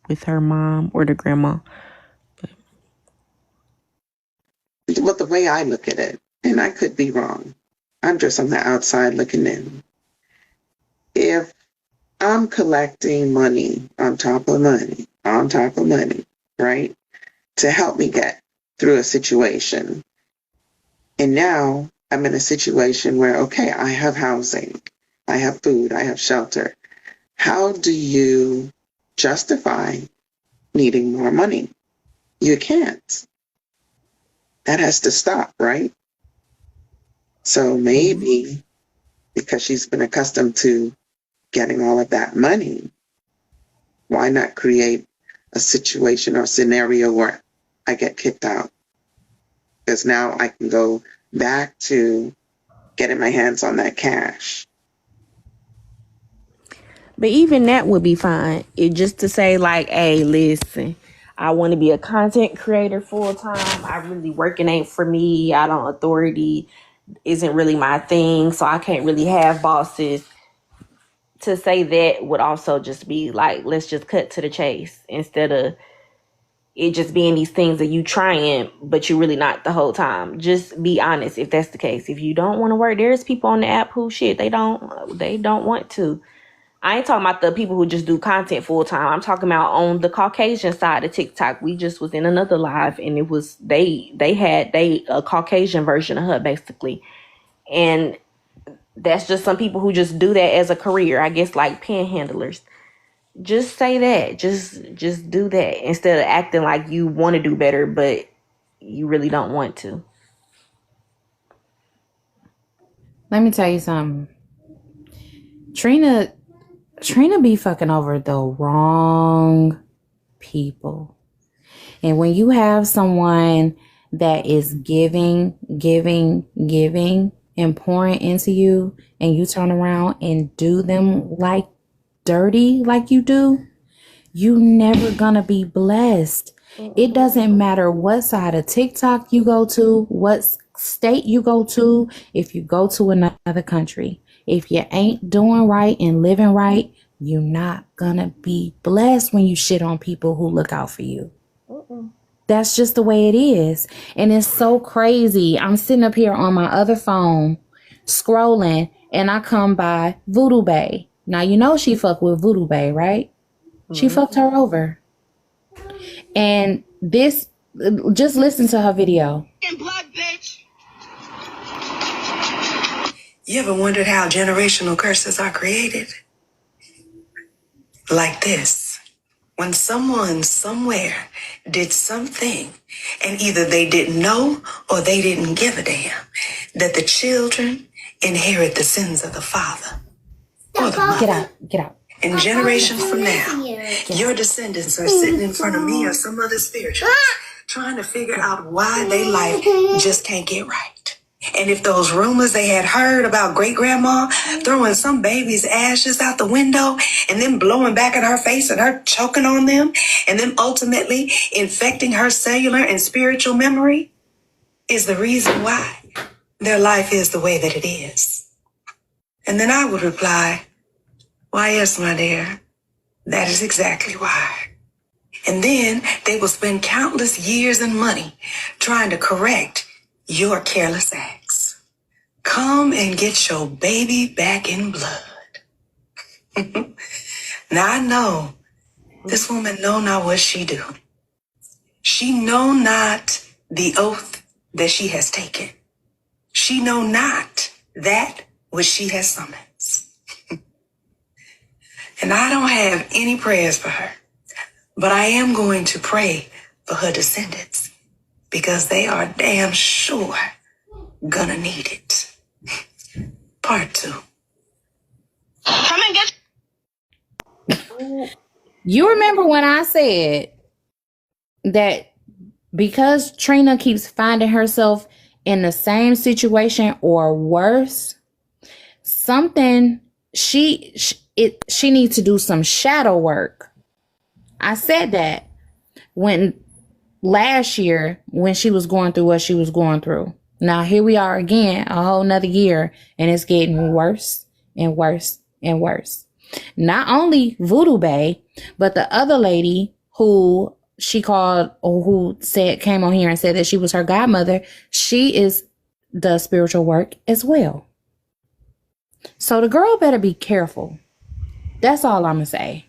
with her mom or the grandma. But the way I look at it, and I could be wrong, I'm just on the outside looking in. If I'm collecting money on top of money, on top of money, right, to help me get through a situation, and now I'm in a situation where, okay, I have housing, I have food, I have shelter. How do you justify needing more money? You can't. That has to stop, right? So maybe because she's been accustomed to getting all of that money, why not create a situation or scenario where I get kicked out? Because now I can go back to getting my hands on that cash. But even that would be fine. It just to say like, hey, listen, I want to be a content creator full time. I really working ain't for me. I don't authority isn't really my thing, so I can't really have bosses. To say that would also just be like, let's just cut to the chase instead of it just being these things that you trying, but you're really not the whole time. Just be honest if that's the case. If you don't want to work, there's people on the app who shit they don't want to. I ain't talking about the people who just do content full time. I'm talking about on the Caucasian side of TikTok. We just was in another live and it was they had a Caucasian version of her basically. And that's just some people who just do that as a career, I guess, like panhandlers. Just say that. Just do that instead of acting like you want to do better, but you really don't want to. Let me tell you something. Trina be fucking over the wrong people. And when you have someone that is giving, and pouring into you, and you turn around and do them like dirty like you do, you never gonna be blessed. It doesn't matter what side of TikTok you go to, what state you go to, if you go to another country. If you ain't doing right and living right, you're not gonna be blessed when you shit on people who look out for you. That's just the way it is. And it's so crazy. I'm sitting up here on my other phone scrolling and I come by Voodoo Bay. Now, you know she fucked with Voodoo Bay, right? She fucked her over. And this, just listen to her video. Blood, bitch. You ever wondered how generational curses are created? Like this. When someone somewhere did something and either they didn't know or they didn't give a damn, that the children inherit the sins of the father or the mother. Get out. And generations from now, your descendants are sitting in front of me or some other spiritual trying to figure out why their life just can't get right. And if those rumors they had heard about great-grandma throwing some baby's ashes out the window and then blowing back at her face and her choking on them and then ultimately infecting her cellular and spiritual memory is the reason why their life is the way that it is. And then I would reply, why, yes, my dear, that is exactly why. And then they will spend countless years and money trying to correct your careless acts. Come and get your baby back in blood. Now I know this woman know not what she do. She know not the oath that she has taken. She know not that which she has summoned. And I don't have any prayers for her, but I am going to pray for her descendants because they are damn sure gonna need it. Part 2. Come and get. You remember when I said that because Trina keeps finding herself in the same situation or worse, something she needs to do some shadow work. I said that when last year when she was going through what she was going through. Now here we are again, a whole nother year, and it's getting worse and worse and worse. Not only Voodoo Bay, but the other lady who she called or who said came on here and said that she was her godmother, she does spiritual work as well. So the girl better be careful. That's all I'm gonna say.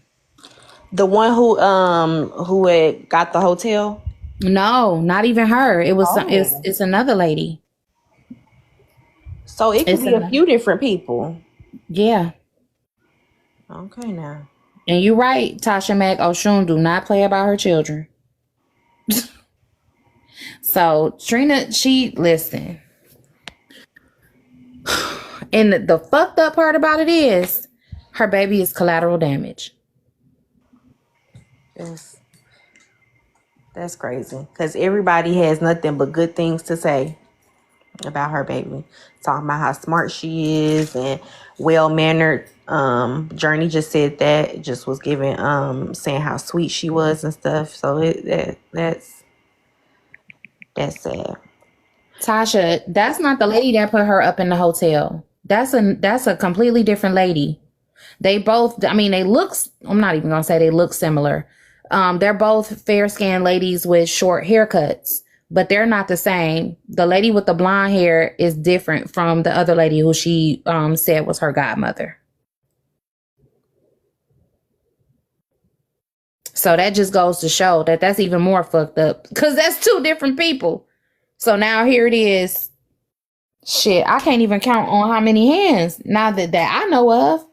The one who had got the hotel? No, not even her. It was it's another lady. So it could be a few different people. Yeah. Okay now. And you're right, Tasha Mac Oshun, do not play about her children. So Trina, listen. And the fucked up part about it is Her baby is collateral damage. That's crazy. Because everybody has nothing but good things to say about her baby. Talking about how smart she is and well-mannered. Journey just said that. Just was giving, saying how sweet she was and stuff. So that's sad. Tasha, that's not the lady that put her up in the hotel. That's a completely different lady. They both, I mean, I'm not even gonna say they look similar. They're both fair-skinned ladies with short haircuts, but they're not the same. The lady with the blonde hair is different from the other lady who she said was her godmother. So that just goes to show that that's even more fucked up, because that's two different people. So now here it is. Shit, I can't even count on how many hands now that I know of.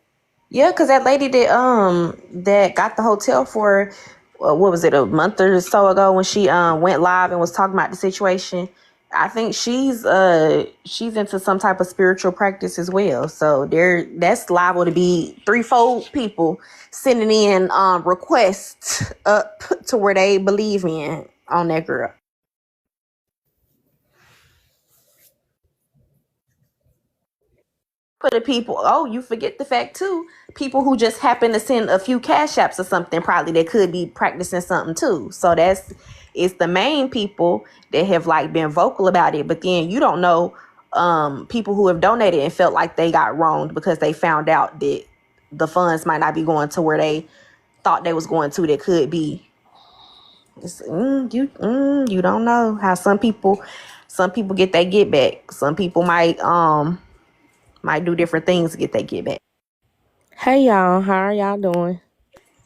Yeah, because that lady that got the hotel for, what was it, a month or so ago when she went live and was talking about the situation. I think she's into some type of spiritual practice as well. So that's liable to be 3-4 people sending in requests up to where they believe in on that girl. For the people, you forget the fact too, people who just happen to send a few cash apps or something, probably they could be practicing something too. So it's the main people that have like been vocal about it, but then you don't know people who have donated and felt like they got wronged because they found out that the funds might not be going to where they thought they was going to. That could be. You don't know how some people get that get back. Some people might do different things to get that get back. Hey y'all, how are y'all doing?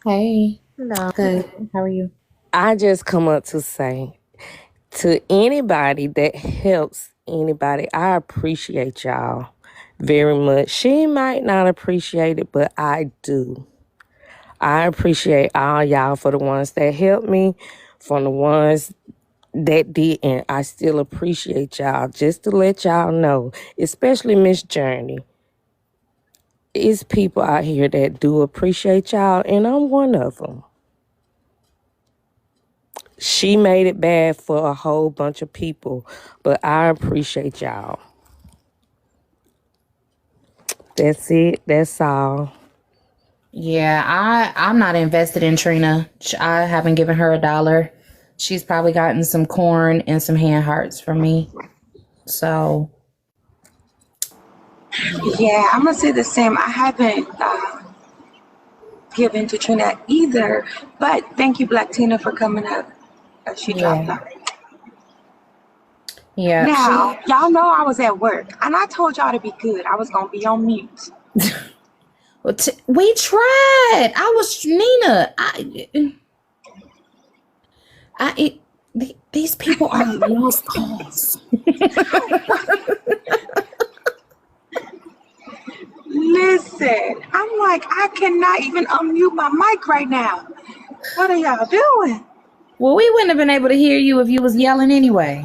Hey. No. Good. How are you? I just come up to say to anybody that helps anybody, I appreciate y'all very much. She might not appreciate it, but I do. I appreciate all y'all for the ones that helped me, for the ones that didn't. I still appreciate y'all. Just to let y'all know, especially Miss Journey. It's people out here that do appreciate y'all, and I'm one of them. She made it bad for a whole bunch of people, but I appreciate y'all. That's it. That's all. Yeah, I'm not invested in Trina. I haven't given her $1. She's probably gotten some corn and some hand hearts from me. So Yeah, I'm gonna say the same. I haven't given to Trina either, but thank you, Black Tina, for coming up. She dropped out. Yeah. Now, y'all know I was at work, and I told y'all to be good. I was gonna be on mute. We tried. I was Nina. These people are lost cause. Listen, I'm like, I cannot even unmute my mic right now. What are y'all doing? Well, we wouldn't have been able to hear you if you was yelling anyway.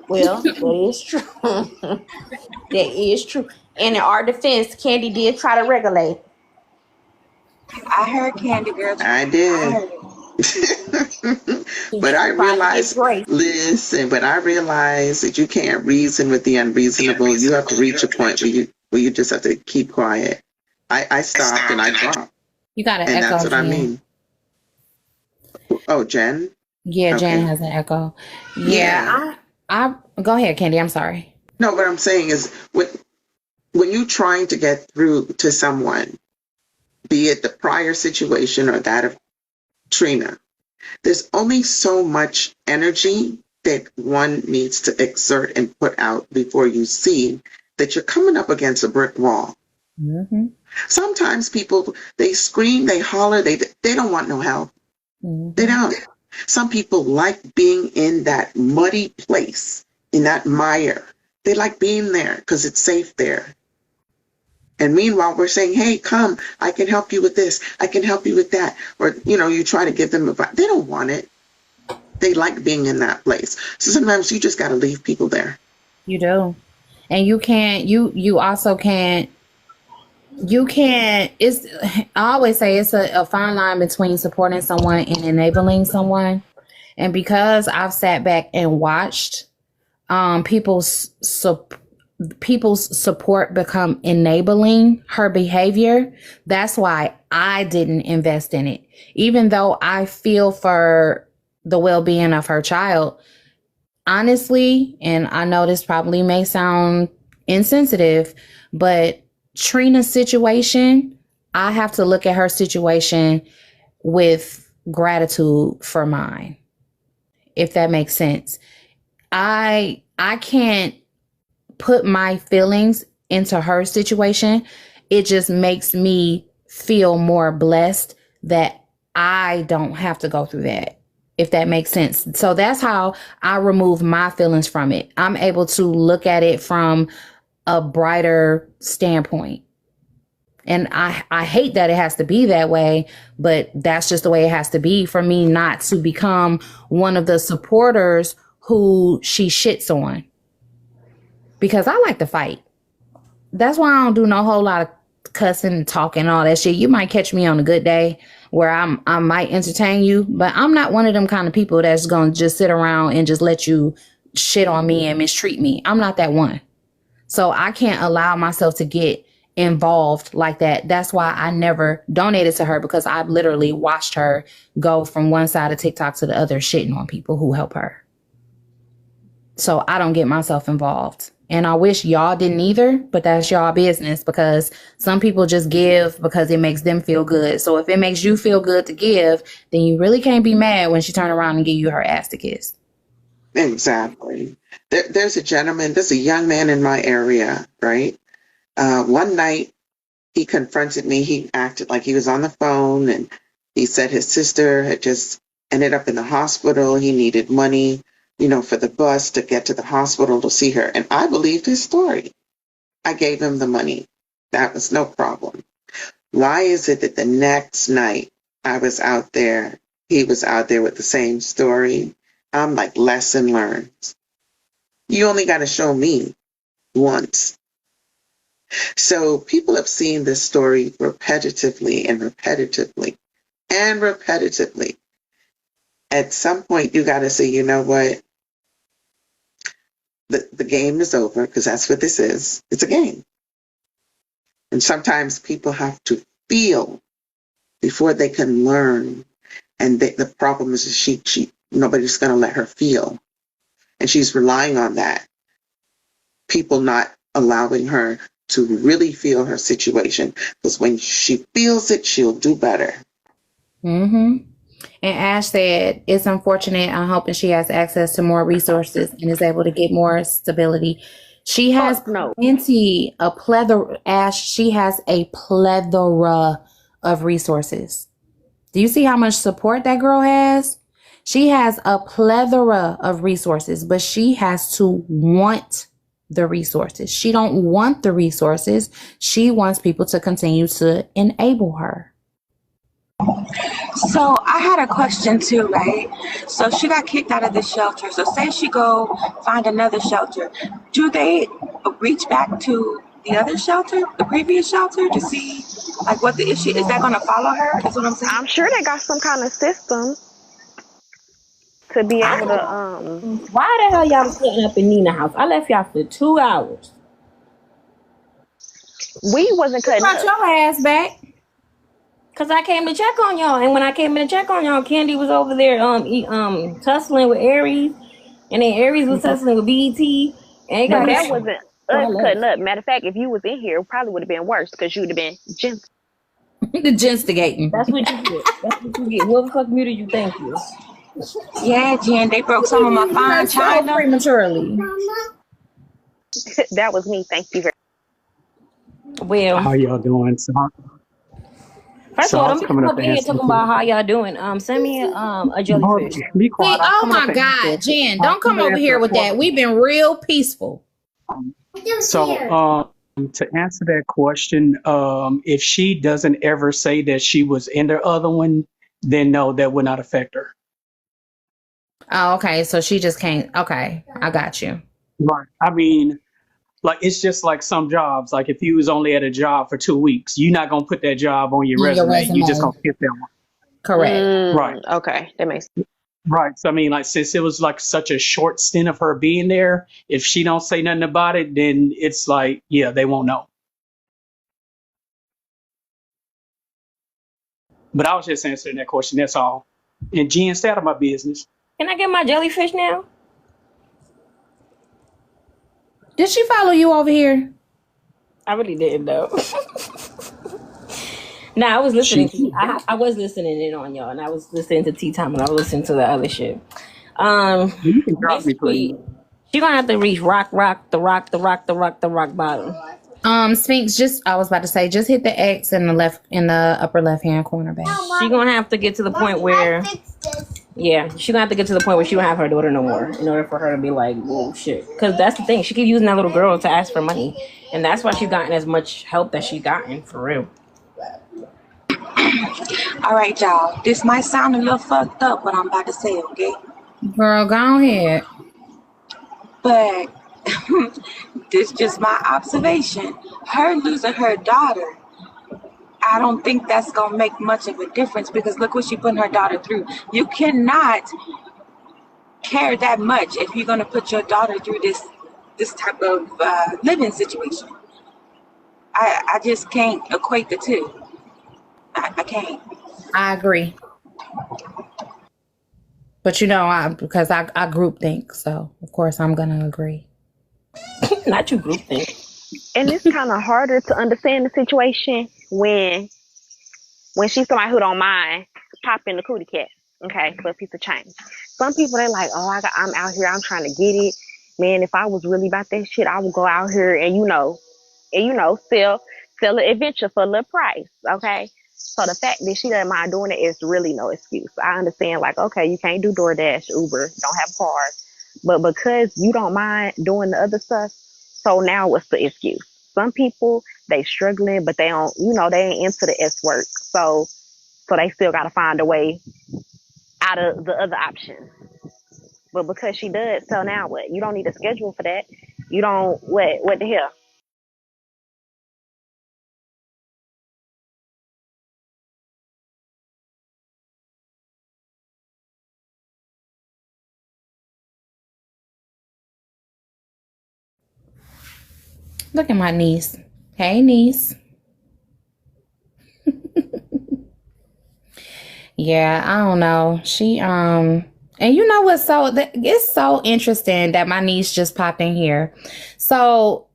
Well, that is true. That is true. And in our defense, Candy did try to regulate. I heard Candy Girl. I did. But I realized, but I realized that you can't reason with the unreasonable. You have to reach a point where you just have to keep quiet. I stopped and I dropped. You got an and echo. That's what Jen. I mean. Oh, Jen? Yeah, okay. Jen has an echo. Yeah. I go ahead, Candy. I'm sorry. No, what I'm saying is when you're trying to get through to someone, be it the prior situation or that of Trina, there's only so much energy that one needs to exert and put out before you see that you're coming up against a brick wall. Mm-hmm. Sometimes people, they scream, they holler, they don't want no help. Mm-hmm. They don't. Some people like being in that muddy place, in that mire. They like being there because it's safe there. And meanwhile, we're saying, hey, come, I can help you with this. I can help you with that. Or, you try to give them advice. They don't want it. They like being in that place. So sometimes you just got to leave people there. You do. And you can't, you also can't You can't, it's, I always say it's a fine line between supporting someone and enabling someone. And because I've sat back and watched people's support become enabling her behavior, that's why I didn't invest in it. Even though I feel for the well-being of her child, honestly, and I know this probably may sound insensitive, but Trina's situation, I have to look at her situation with gratitude for mine, if that makes sense. I can't put my feelings into her situation. It just makes me feel more blessed that I don't have to go through that, if that makes sense. So that's how I remove my feelings from it. I'm able to look at it from a brighter standpoint. And I hate that it has to be that way, but that's just the way it has to be for me not to become one of the supporters who she shits on. Because I like to fight. That's why I don't do no whole lot of cussing and talking and all that shit. You might catch me on a good day where I might entertain you, but I'm not one of them kind of people that's going to just sit around and just let you shit on me and mistreat me. I'm not that one. So I can't allow myself to get involved like that. That's why I never donated to her, because I've literally watched her go from one side of TikTok to the other shitting on people who help her. So I don't get myself involved. And I wish y'all didn't either, but that's y'all business, because some people just give because it makes them feel good. So if it makes you feel good to give, then you really can't be mad when she turn around and give you her ass to kiss. Exactly. There's a young man in my area, right? One night he confronted me. He acted like he was on the phone, and he said his sister had just ended up in the hospital. He needed money, for the bus to get to the hospital to see her. And I believed his story. I gave him the money. That was no problem. Why is it that the next night I was out there, he was out there with the same story? I'm like, lesson learned. You only got to show me once. So people have seen this story repetitively and repetitively and repetitively. At some point, you got to say, you know what? The game is over, because that's what this is. It's a game. And sometimes people have to feel before they can learn. And the problem is she nobody's going to let her feel. And she's relying on that. People not allowing her to really feel her situation, because when she feels it, she'll do better. Mm-hmm. And Ash said, it's unfortunate. I'm hoping she has access to more resources and is able to get more stability. She has Ash, she has a plethora of resources. Do you see how much support that girl has? She has a plethora of resources, but she has to want the resources. She don't want the resources. She wants people to continue to enable her. So I had a question too, right? So she got kicked out of the shelter. So say she go find another shelter. Do they reach back to the other shelter, the previous shelter, to see like what the issue is? That going to follow her? Is what I'm saying. I'm sure they got some kind of system to be able to. Why the hell y'all was sitting up in Nina's house? I left y'all for 2 hours. We wasn't cutting Got up. your ass back. Cause I came to check on y'all, and when I came in to check on y'all, Candy was over there tussling with Aries, and then Aries was tussling with BET. And But got that wasn't so I us left. cutting up. Matter of fact, if you was in here, it probably would have been worse, because you'd have been gentle. The genstigating. That's what you get. That's what you get. Whoever fuck muted you, thank you. Yeah, Jen, they broke some of my fine So china. prematurely. That was me. Thank you very Well, How y'all doing? So first of all, I don't was be coming coming up up to in here answer the talking about how y'all doing. Send me a jellyfish. Be See, quiet. I was oh coming up my to answer. God, Jen, I was don't come coming to over answer here a with that. We've been real peaceful. So, to answer that question, if she doesn't ever say that she was in the other one, then no, that would not affect her. Oh, okay. So she just can't. Okay, I got you. Right. I mean, Like, it's just like some jobs. Like, if you was only at a job for 2 weeks, you're not gonna put that job on your On your resume. You just resume. gonna skip that one. Correct. Right. Okay, that makes sense. Right. So I mean, like, since it was like such a short stint of her being there, if she don't say nothing about it, then it's like, yeah, they won't know. But I was just answering that question. That's all. And Jen, stay out of my business. Can I get my jellyfish now? Did she follow you over here? I really didn't though. Nah, I was listening. I was listening in on y'all, and I was listening to Tea Time, and I was listening to the other shit. You can drop me, please. She gonna have to reach rock bottom. Sphinx, I was about to say, just hit the X in the upper left hand corner, babe. She gonna have to get to the point where, yeah, she gonna have to get to the point where she don't have her daughter no more in order for her to be like, whoa, shit. Because that's the thing, she keep using that little girl to ask for money, and that's why she's gotten as much help that she's gotten, for real. All right, y'all. This might sound a little fucked up, what I'm about to say, okay? Girl, go ahead. But this just my observation. Her losing her daughter, I don't think that's gonna make much of a difference, because look what she putting her daughter through. You cannot care that much if you're gonna put your daughter through this type of living situation. I just can't equate the two. I can't. I agree. But because I group think, so of course I'm gonna agree. Not you group think. And it's kind of harder to understand the situation when she's somebody who don't mind popping the cootie cat, okay, for a piece of change. Some people, they're like, oh, I'm out here, I'm trying to get it. Man, if I was really about that shit, I would go out here and sell an adventure for a little price, okay? So the fact that she doesn't mind doing it is really no excuse. I understand, like, okay, you can't do DoorDash, Uber, don't have a car, but because you don't mind doing the other stuff, so now what's the excuse? Some people, they struggling, but they don't, they ain't into the S work, so they still got to find a way out of the other options. But because she does, so now what? You don't need a schedule for that. You don't, what the hell? Look at my niece. Hey, niece. Yeah, I don't know. She and you know what's it's so interesting that my niece just popped in here. So,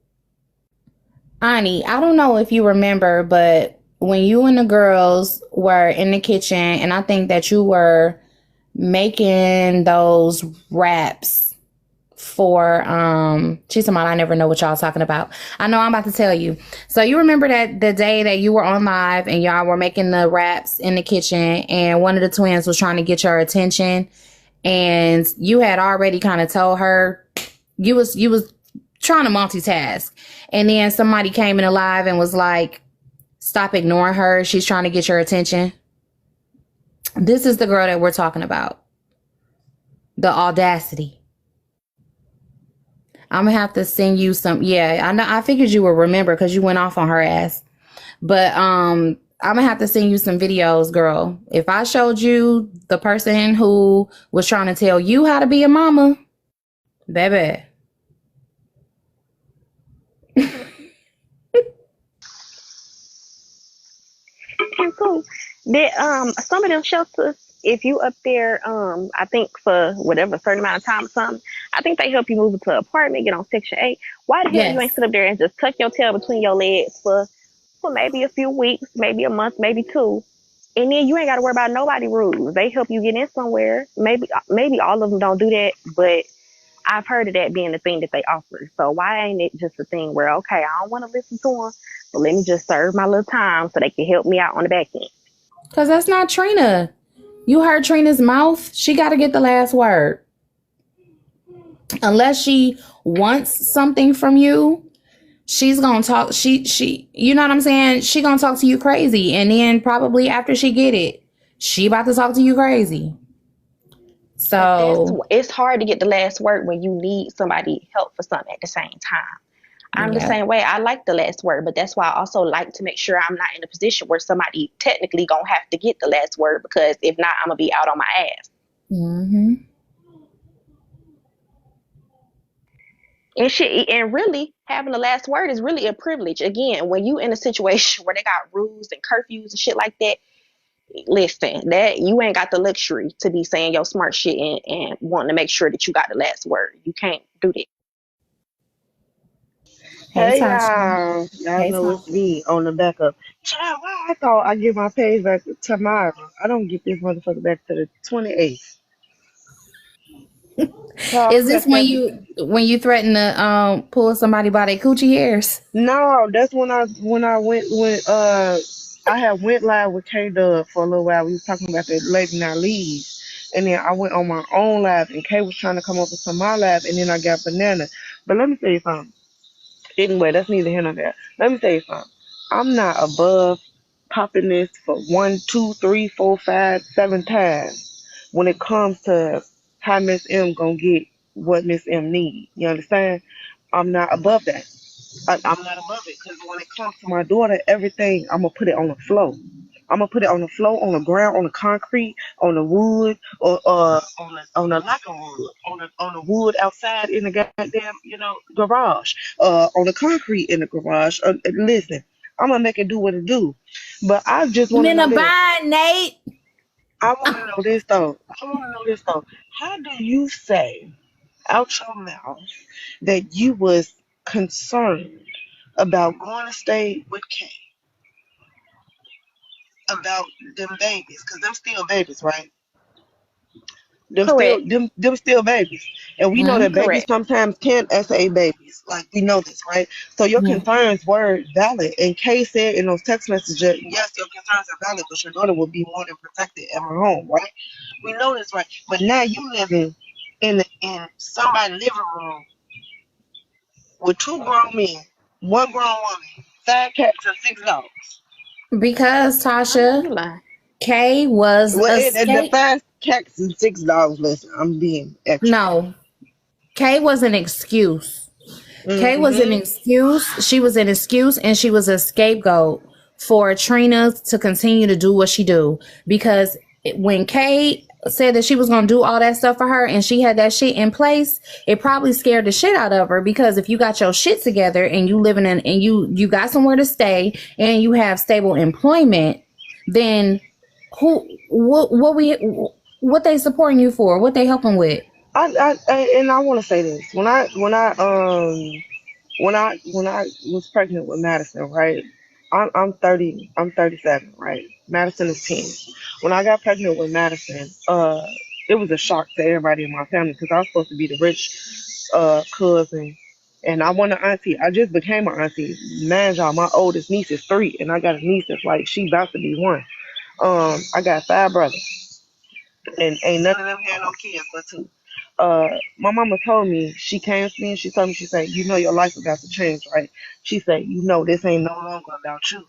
Ani, I don't know if you remember, but when you and the girls were in the kitchen, and I think that you were making those wraps for she's talking about, I never know what y'all talking about. I know, I'm about to tell you. So you remember that the day that you were on live and y'all were making the wraps in the kitchen, and one of the twins was trying to get your attention, and you had already kind of told her you was trying to multitask, and then somebody came in the live and was like, stop ignoring her, she's trying to get your attention. This is the girl that we're talking about. The audacity. I'm gonna have to send you some. Yeah, I know. I figured you would remember because you went off on her ass. But I'm gonna have to send you some videos, girl. If I showed you the person who was trying to tell you how to be a mama, baby. And cool. Some of them shelters, if you up there, I think for whatever certain amount of time or something, I think they help you move into an apartment, get on Section 8. Why the hell you ain't sit up there and just tuck your tail between your legs for maybe a few weeks, maybe a month, maybe two, and then you ain't got to worry about nobody rules. They help you get in somewhere. Maybe all of them don't do that, but I've heard of that being the thing that they offer. So why ain't it just a thing where, okay, I don't want to listen to them, but let me just serve my little time so they can help me out on the back end? Because that's not Trina. You heard Trina's mouth. She got to get the last word. Unless she wants something from you, she's going to talk. She, you know what I'm saying? She going to talk to you crazy. And then probably after she get it, she about to talk to you crazy. So it's hard to get the last word when you need somebody help for something at the same time. I'm the Yeah. same way. I like the last word, but that's why I also like to make sure I'm not in a position where somebody technically gonna have to get the last word, because if not, I'm gonna be out on my ass. Mm-hmm. And shit, and really having the last word is really a privilege. Again, when you in a situation where they got rules and curfews and shit like that, listen, that you ain't got the luxury to be saying your smart shit and wanting to make sure that you got the last word. You can't do that. Hey, Hey Tasha. y'all, y'all Hey, know it's Tasha. me on the backup. Child, why I thought I get my page back tomorrow. I don't get this motherfucker back to the 28th. Child, Is this when you threaten to pull somebody by their coochie hairs? no, that's when I I had went live with K Dub for a little while. We was talking about the lady not leave. And then I went on my own live and Kay was trying to come over to my live and then I got banana. But let me tell you something. Anyway, that's neither here nor there. Let me tell you something. I'm not above popping this for 1, 2, 3, 4, 5, 7 times when it comes to how Miss M gonna get what Miss M need. You understand? I'm not above that. I'm not above it because when it comes to my daughter, everything I'm gonna put it on the floor. I'm gonna put it on the floor, on the ground, on the concrete, on the wood, or on the locker wood, on the wood outside in the goddamn garage, on the concrete in the garage. Listen, I'm gonna make it do what it do. But I just want to know this. Bye, Nate. I want to know this though. I want to know this though. How do you say out your mouth that you was concerned about going to stay with Kay about them babies? Because them still babies, right? Correct. Them still babies. And we know that babies Correct. sometimes can SA babies. Like we know this, right? So your Yeah. concerns were valid. And Kay said in those text messages, yes, your concerns are valid, but your daughter will be more than protected at her home, right? We know this, right? But now you living in somebody's living room with two grown men, one grown woman, 5 cats and 6 dogs. Because I know Tasha, you lying. Kay was Well, the escape. 5 cats and 6 dogs. Listen, I'm being extra. No, Kay was an excuse. Kay was an Mm-hmm. excuse. She was an excuse, and she was a scapegoat for Trina to continue to do what she do. Because when Kay said that she was gonna do all that stuff for her, and she had that shit in place, it probably scared the shit out of her. Because if you got your shit together and you living in and you got somewhere to stay and you have stable employment, then what they supporting you for? What they helping with? And I want to say this when I was pregnant with Madison, right? I'm 30. I'm 37, right? Madison is 10. When I got pregnant with Madison, it was a shock to everybody in my family because I was supposed to be the rich cousin, and I want an auntie. I just became an auntie. Man, y'all, my oldest niece is 3, and I got a niece that's like she about to be 1. I got 5 brothers, and ain't none of them had no kids but 2. My mama told me, she came to me and she told me, she said, you know your life about to change, right? She said, you know this ain't no longer about you.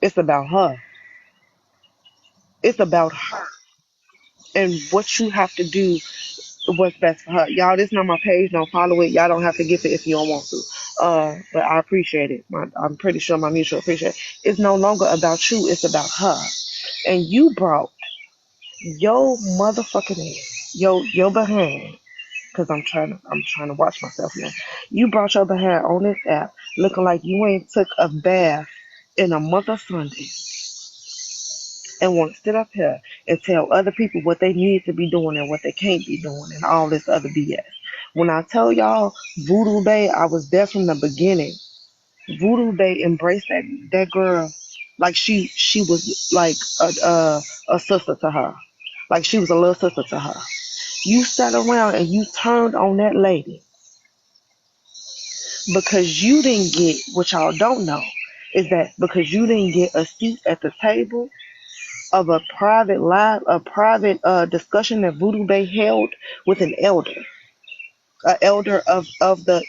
It's about her. It's about her and what you have to do, what's best for her. Y'all, this not my page. Don't follow it. Y'all don't have to get it if you don't want to. But I appreciate it. I'm pretty sure my mutual appreciate it. It's no longer about you. It's about her. And you brought your motherfucking ass, your behind. Cause I'm trying to watch myself now. You brought your behind on this app, looking like you ain't took a bath in a month of Sunday, and want to sit up here and tell other people what they need to be doing and what they can't be doing and all this other BS. When I tell y'all Voodoo Bay, I was there from the beginning. Voodoo Bay embraced that girl like she was like a sister to her, like she was a little sister to her. You sat around and you turned on that lady because you didn't get what y'all don't know is that because you didn't get a seat at the table of a private live, a private discussion that Voodoo Bay held with an elder of the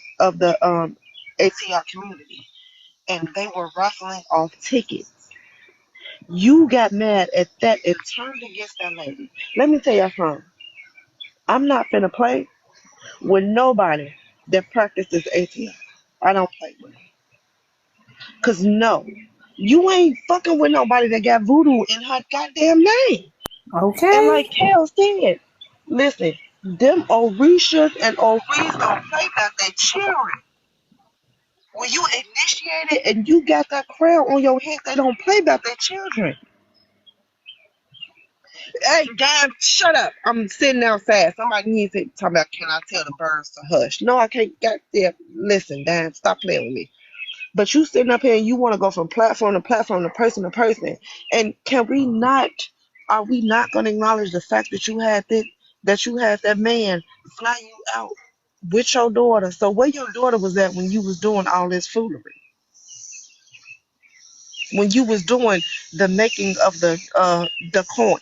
ATR community, and they were raffling off tickets. You got mad at that and turned against that lady. Let me tell y'all something. I'm not finna play with nobody that practices ATR. I don't play with them. Cause no, you ain't fucking with nobody that got voodoo in her goddamn name. And like Okay. Kel said, listen, them Orishas and Oris don't play about their children. When you initiated and you got that crown on your head, they don't play about their children. Hey, God, shut up. I'm sitting outside. Somebody needs to talk about, can I tell the birds to hush? No, I can't. Goddamn, listen, Dan, stop playing with me. But you sitting up here and you want to go from platform to platform to person to person. And can we not, are we not going to acknowledge the fact that you had that man fly you out with your daughter? So where your daughter was at when you was doing all this foolery? When you was doing the making of the coin?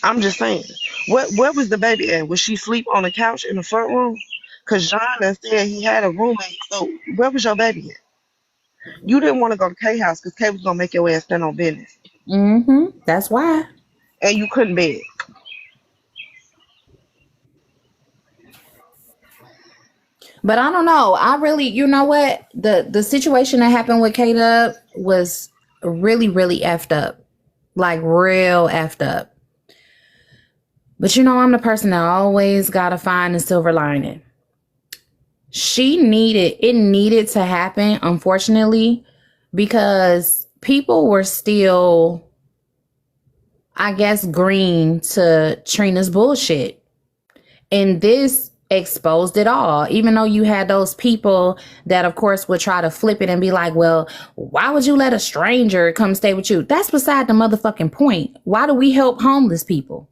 I'm just saying. Where was the baby at? Was she sleep on the couch in the front room? Cause John said he had a roommate. So where was your baby at? You didn't want to go to K house because K was gonna make your ass stand on business, Mm-hmm. That's why. and you couldn't beg. But I don't know. I really, you know what? The situation that happened with K Dub was really, really effed up. Like real effed up. But you know, I'm the person that always gotta find the silver lining. It needed to happen, unfortunately, because people were still, I guess, green to Trina's bullshit. And this exposed it all. Even though you had those people that, of course, would try to flip it and be like, well, why would you let a stranger come stay with you? That's beside the motherfucking point. Why do we help homeless people?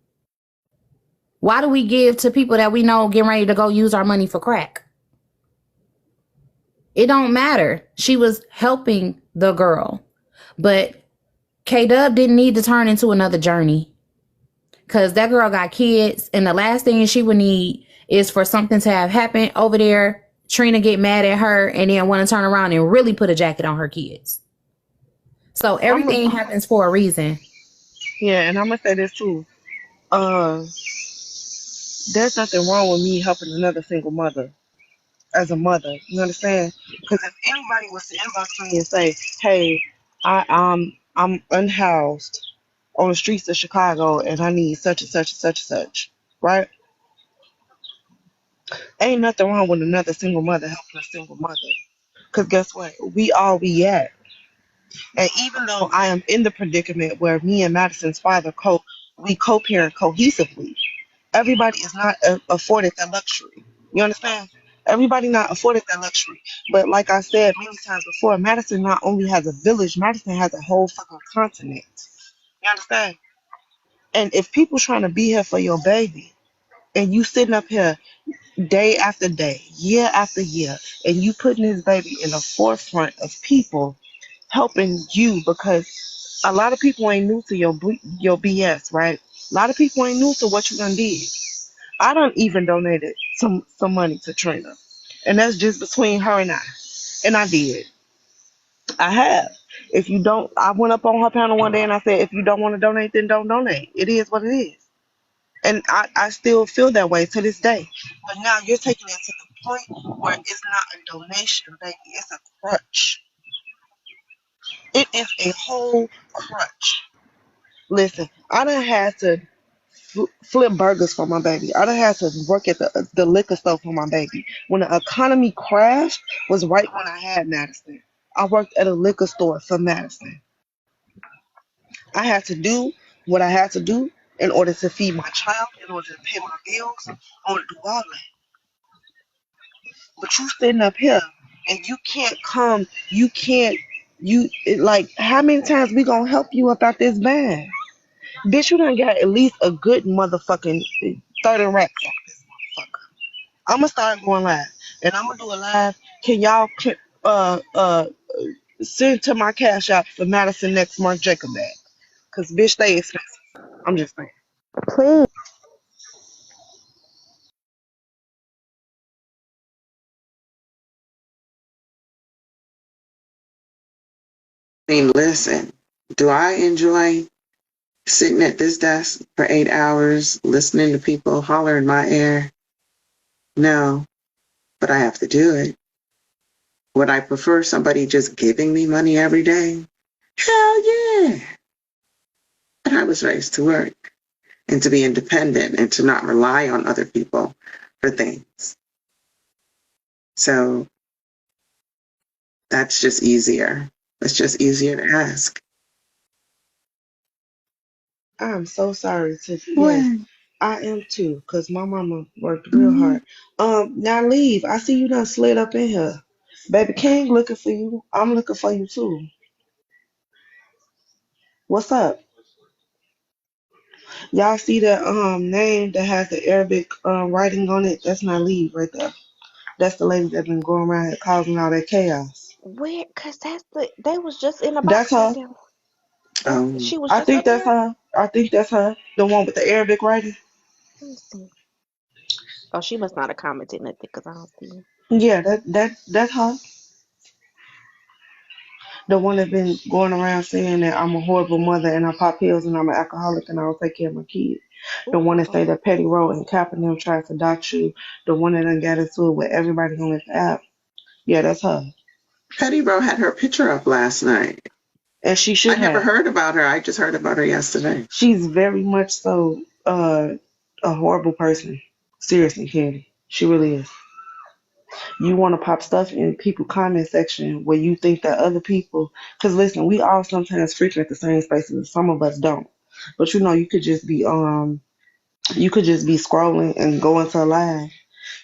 Why do we give to people that we know getting ready to go use our money for crack? It don't matter. She was helping the girl. But K-Dub didn't need to turn into another journey. Because that girl got kids. And the last thing she would need is for something to have happened over there. Trina get mad at her and then want to turn around and really put a jacket on her kids. So everything happens for a reason. Yeah, and I'm gonna say this too. Uh, there's nothing wrong with me helping another single mother as a mother. You understand? Because if anybody was to inbox me and say, "Hey, I'm unhoused on the streets of Chicago and I need such and such and such and such," right? Ain't nothing wrong with another single mother helping a single mother. Because guess what? We all we at. And even though I am in the predicament where me and Madison's father we co-parent cohesively, everybody is not afforded that luxury. You understand? Everybody not afforded that luxury. But like I said many times before, Madison not only has a village, Madison has a whole fucking continent. You understand? And if people trying to be here for your baby, and you sitting up here day after day, year after year, and you putting this baby in the forefront of people helping you, because a lot of people ain't new to your BS, right? A lot of people ain't new to what you done did. I done even donated some money to Trina, and that's just between her and I did. I have. If you don't, I went up on her panel one day and I said, if you don't want to donate, then don't donate. It is what it is. And I still feel that way to this day. But now you're taking it to the point where it's not a donation, baby. It's a crutch. It is a whole crutch. Listen, I done had to flip burgers for my baby. I done had to work at the liquor store for my baby. When the economy crashed was right when I had Madison. I worked at a liquor store for Madison. I had to do what I had to do in order to feed my child, in order to pay my bills, in order to do all that. But you sitting up here and you can't come, you can't, like, how many times we gonna help you about this bag? Bitch, you done got at least a good motherfucking 30 racks off this motherfucker. I'm gonna start going live. And I'm gonna do a live. Can y'all uh uh send to my cash app for Madison next month Jacob bag? Cause bitch, they expensive. I'm just saying. Please. I mean, listen, do I enjoy sitting at this desk for 8 hours listening to people holler in my ear? No. but I have to do it. Would I prefer somebody just giving me money every day? Hell yeah. But I was raised to work and to be independent and to not rely on other people for things. So that's just easier. It's just easier to ask. I'm so sorry to yes, When? I am too, cause my mama worked real hard. Now leave. I see you done slid up in here. Baby King looking for you. I'm looking for you too. What's up? Y'all see that name that has the Arabic writing on it? That's not leave right there. That's the lady that been going around here causing all that chaos. Where? Cause they was just in the That's box right her. there. That Um, she was I just think up that's here. her. I think that's her. The one with the Arabic writing. Let me see. Oh, she must not have commented nothing because I don't see. Yeah, that's her. The one that been going around saying that I'm a horrible mother and I pop pills and I'm an alcoholic and I don't take care of my kids. The Ooh, one hold that say on. that Petty Road and Kaepernick tries to dox you. The one that done got into it with everybody on this app. Yeah, that's her. Petty Bro had her picture up last night. And she I should never have. heard about her. I just heard about her yesterday. She's very much so a horrible person. Seriously, Candy. She really is. You want to pop stuff in people comment section where you think that other people, because listen, we all sometimes frequent the same spaces. Some of us don't. But you know, you could just be scrolling and go into a live.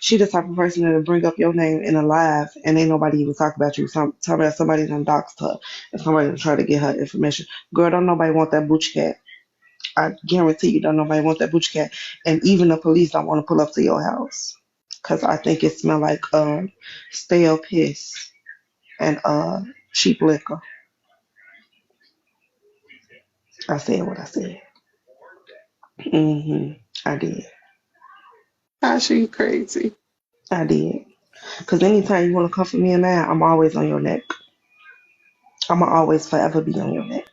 She the type of person that'll bring up your name in a live and ain't nobody even talk about you. Talk about somebody done doxed her and somebody done try to get her information. Girl, don't nobody want that booch cat. I guarantee you don't nobody want that booch cat. And even the police don't want to pull up to your house. Cause I think it smell like stale piss and cheap liquor. I said what I said. I did. Gosh, you crazy. I did. Cause anytime you want to come for me and man, I'm always on your neck. I'ma always forever be on your neck.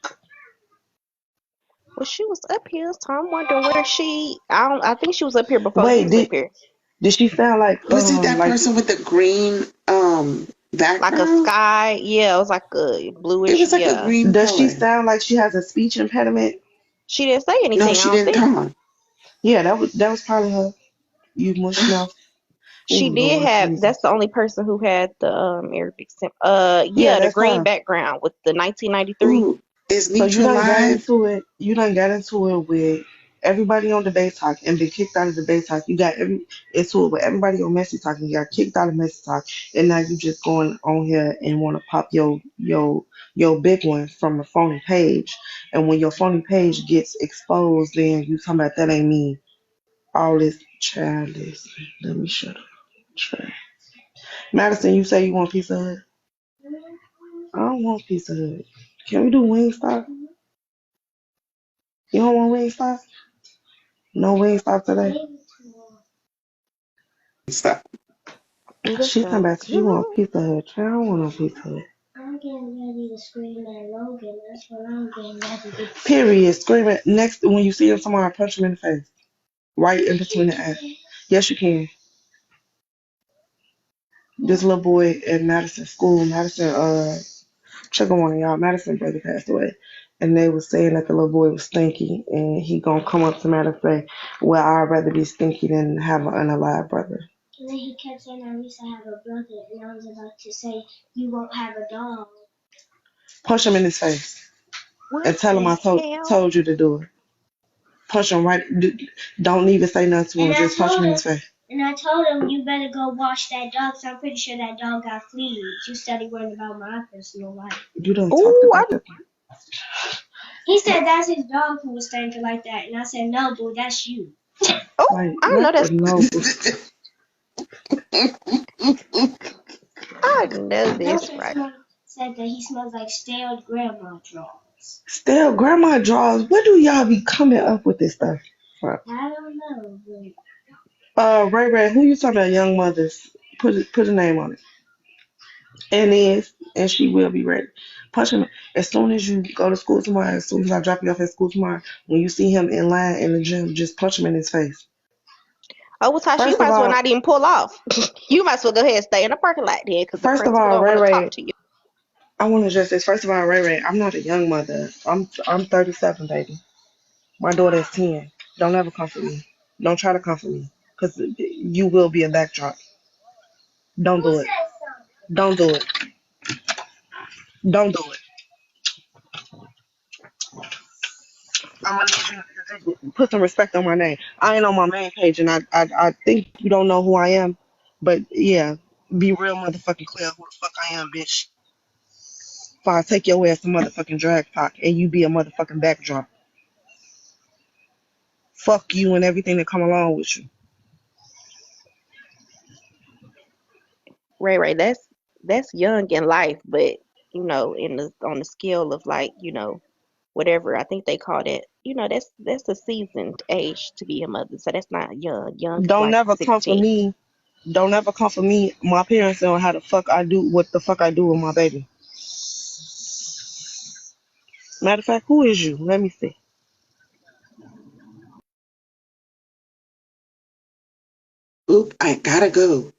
Well, she was up here, so I'm wondering where she. I don't. I think she was up here before you Wait, was up did here, did she sound Was it that person with the green like a background? sky. Yeah, it was like a It bluish. was like a Yeah, green does she color. sound like she has a speech impediment? she didn't say No, anything. I she don't didn't think talk. Yeah, that was probably her. You mush mouth. Oh she did Lord have. That's Jesus. the only person who had the Arabic sim. Yeah, Yeah, the that's green her. background with the 1993. Ooh, is So you Nitra done got live? into it. You done got into it with everybody on debate talk and been kicked out of debate talk. You got into it with everybody on messy talk and you got kicked out of messy talk. And now you just going on here and want to pop your big one from a phony page. And when your phony page gets exposed, then you talking about that ain't me. All this childish. Let me shut up. Trey. Madison, you say you want pizza hut? I don't want pizza hut. Can we do Wingstop? You don't want Wingstop? No Wingstop today. Stop. That She come sounds back. She want good. Pizza Hut. I don't want no Pizza Hut. I'm getting ready to scream at Logan. That's what I'm getting ready to do. Period. Screaming next when you see him tomorrow. Punch him in the face. Right in between the eyes. Yes, you can. This little boy at Madison School. Madison. Check on one of y'all. Madison brother passed away, and they was saying that the little boy was stinky, and he gonna come up to Madison and say, "Well, I'd rather be stinky than have an unalive brother." And then he kept saying, I wish I have a brother. And I was about to say, you won't have a dog. Punch him in his face What and tell him the I hell? told you to do it. Punch him right. Don't even say nothing to him. And Just punch him in his face. I told him, you better go wash that dog, because I'm pretty sure that dog got fleas. You study worrying about my personal life. You done talked Oh, about that. He said that's his dog who was stinking like that. And I said, no, boo, that's you. Like, I know what the that's. no? I know He this also right. said that he smells like stale grandma drawers. Still, grandma draws. Where do y'all be coming up with this stuff from? I don't know, but Ray Ray, who you talking about? Young mothers. Put a name on it. And she will be ready. Punch him as soon as you go to school tomorrow. As soon as I drop you off at school tomorrow, when you see him in line in the gym, just punch him in his face. Oh, Tasha, you First of might as well all, not even pull off. You might as well go ahead and stay in the parking lot then, because the first of principal all, don't want Ray to talk Ray, to you. I want to address this. First of all, Ray Ray, I'm not a young mother. I'm 37, baby. My daughter is 10. Don't ever comfort me. Don't try to comfort me, because you will be a backdrop. Don't do it. Don't do it. Don't do it. I'm gonna need you to put some respect on my name. I ain't on my main page, and I think you don't know who I am, but yeah, be real motherfucking clear who the fuck I am, bitch. If I take your ass to motherfucking drag park and you be a motherfucking backdrop, fuck you and everything that come along with you. Ray Ray, that's young in life, but in the on the scale of like, whatever, I think they call that, that's a seasoned age to be a mother. So that's not young. Young is Don't like never come for 16. me. Don't ever come for me. My parents know how the fuck I do what the fuck I do with my baby. Matter of fact, who is you? Let me see. Oop, I gotta go.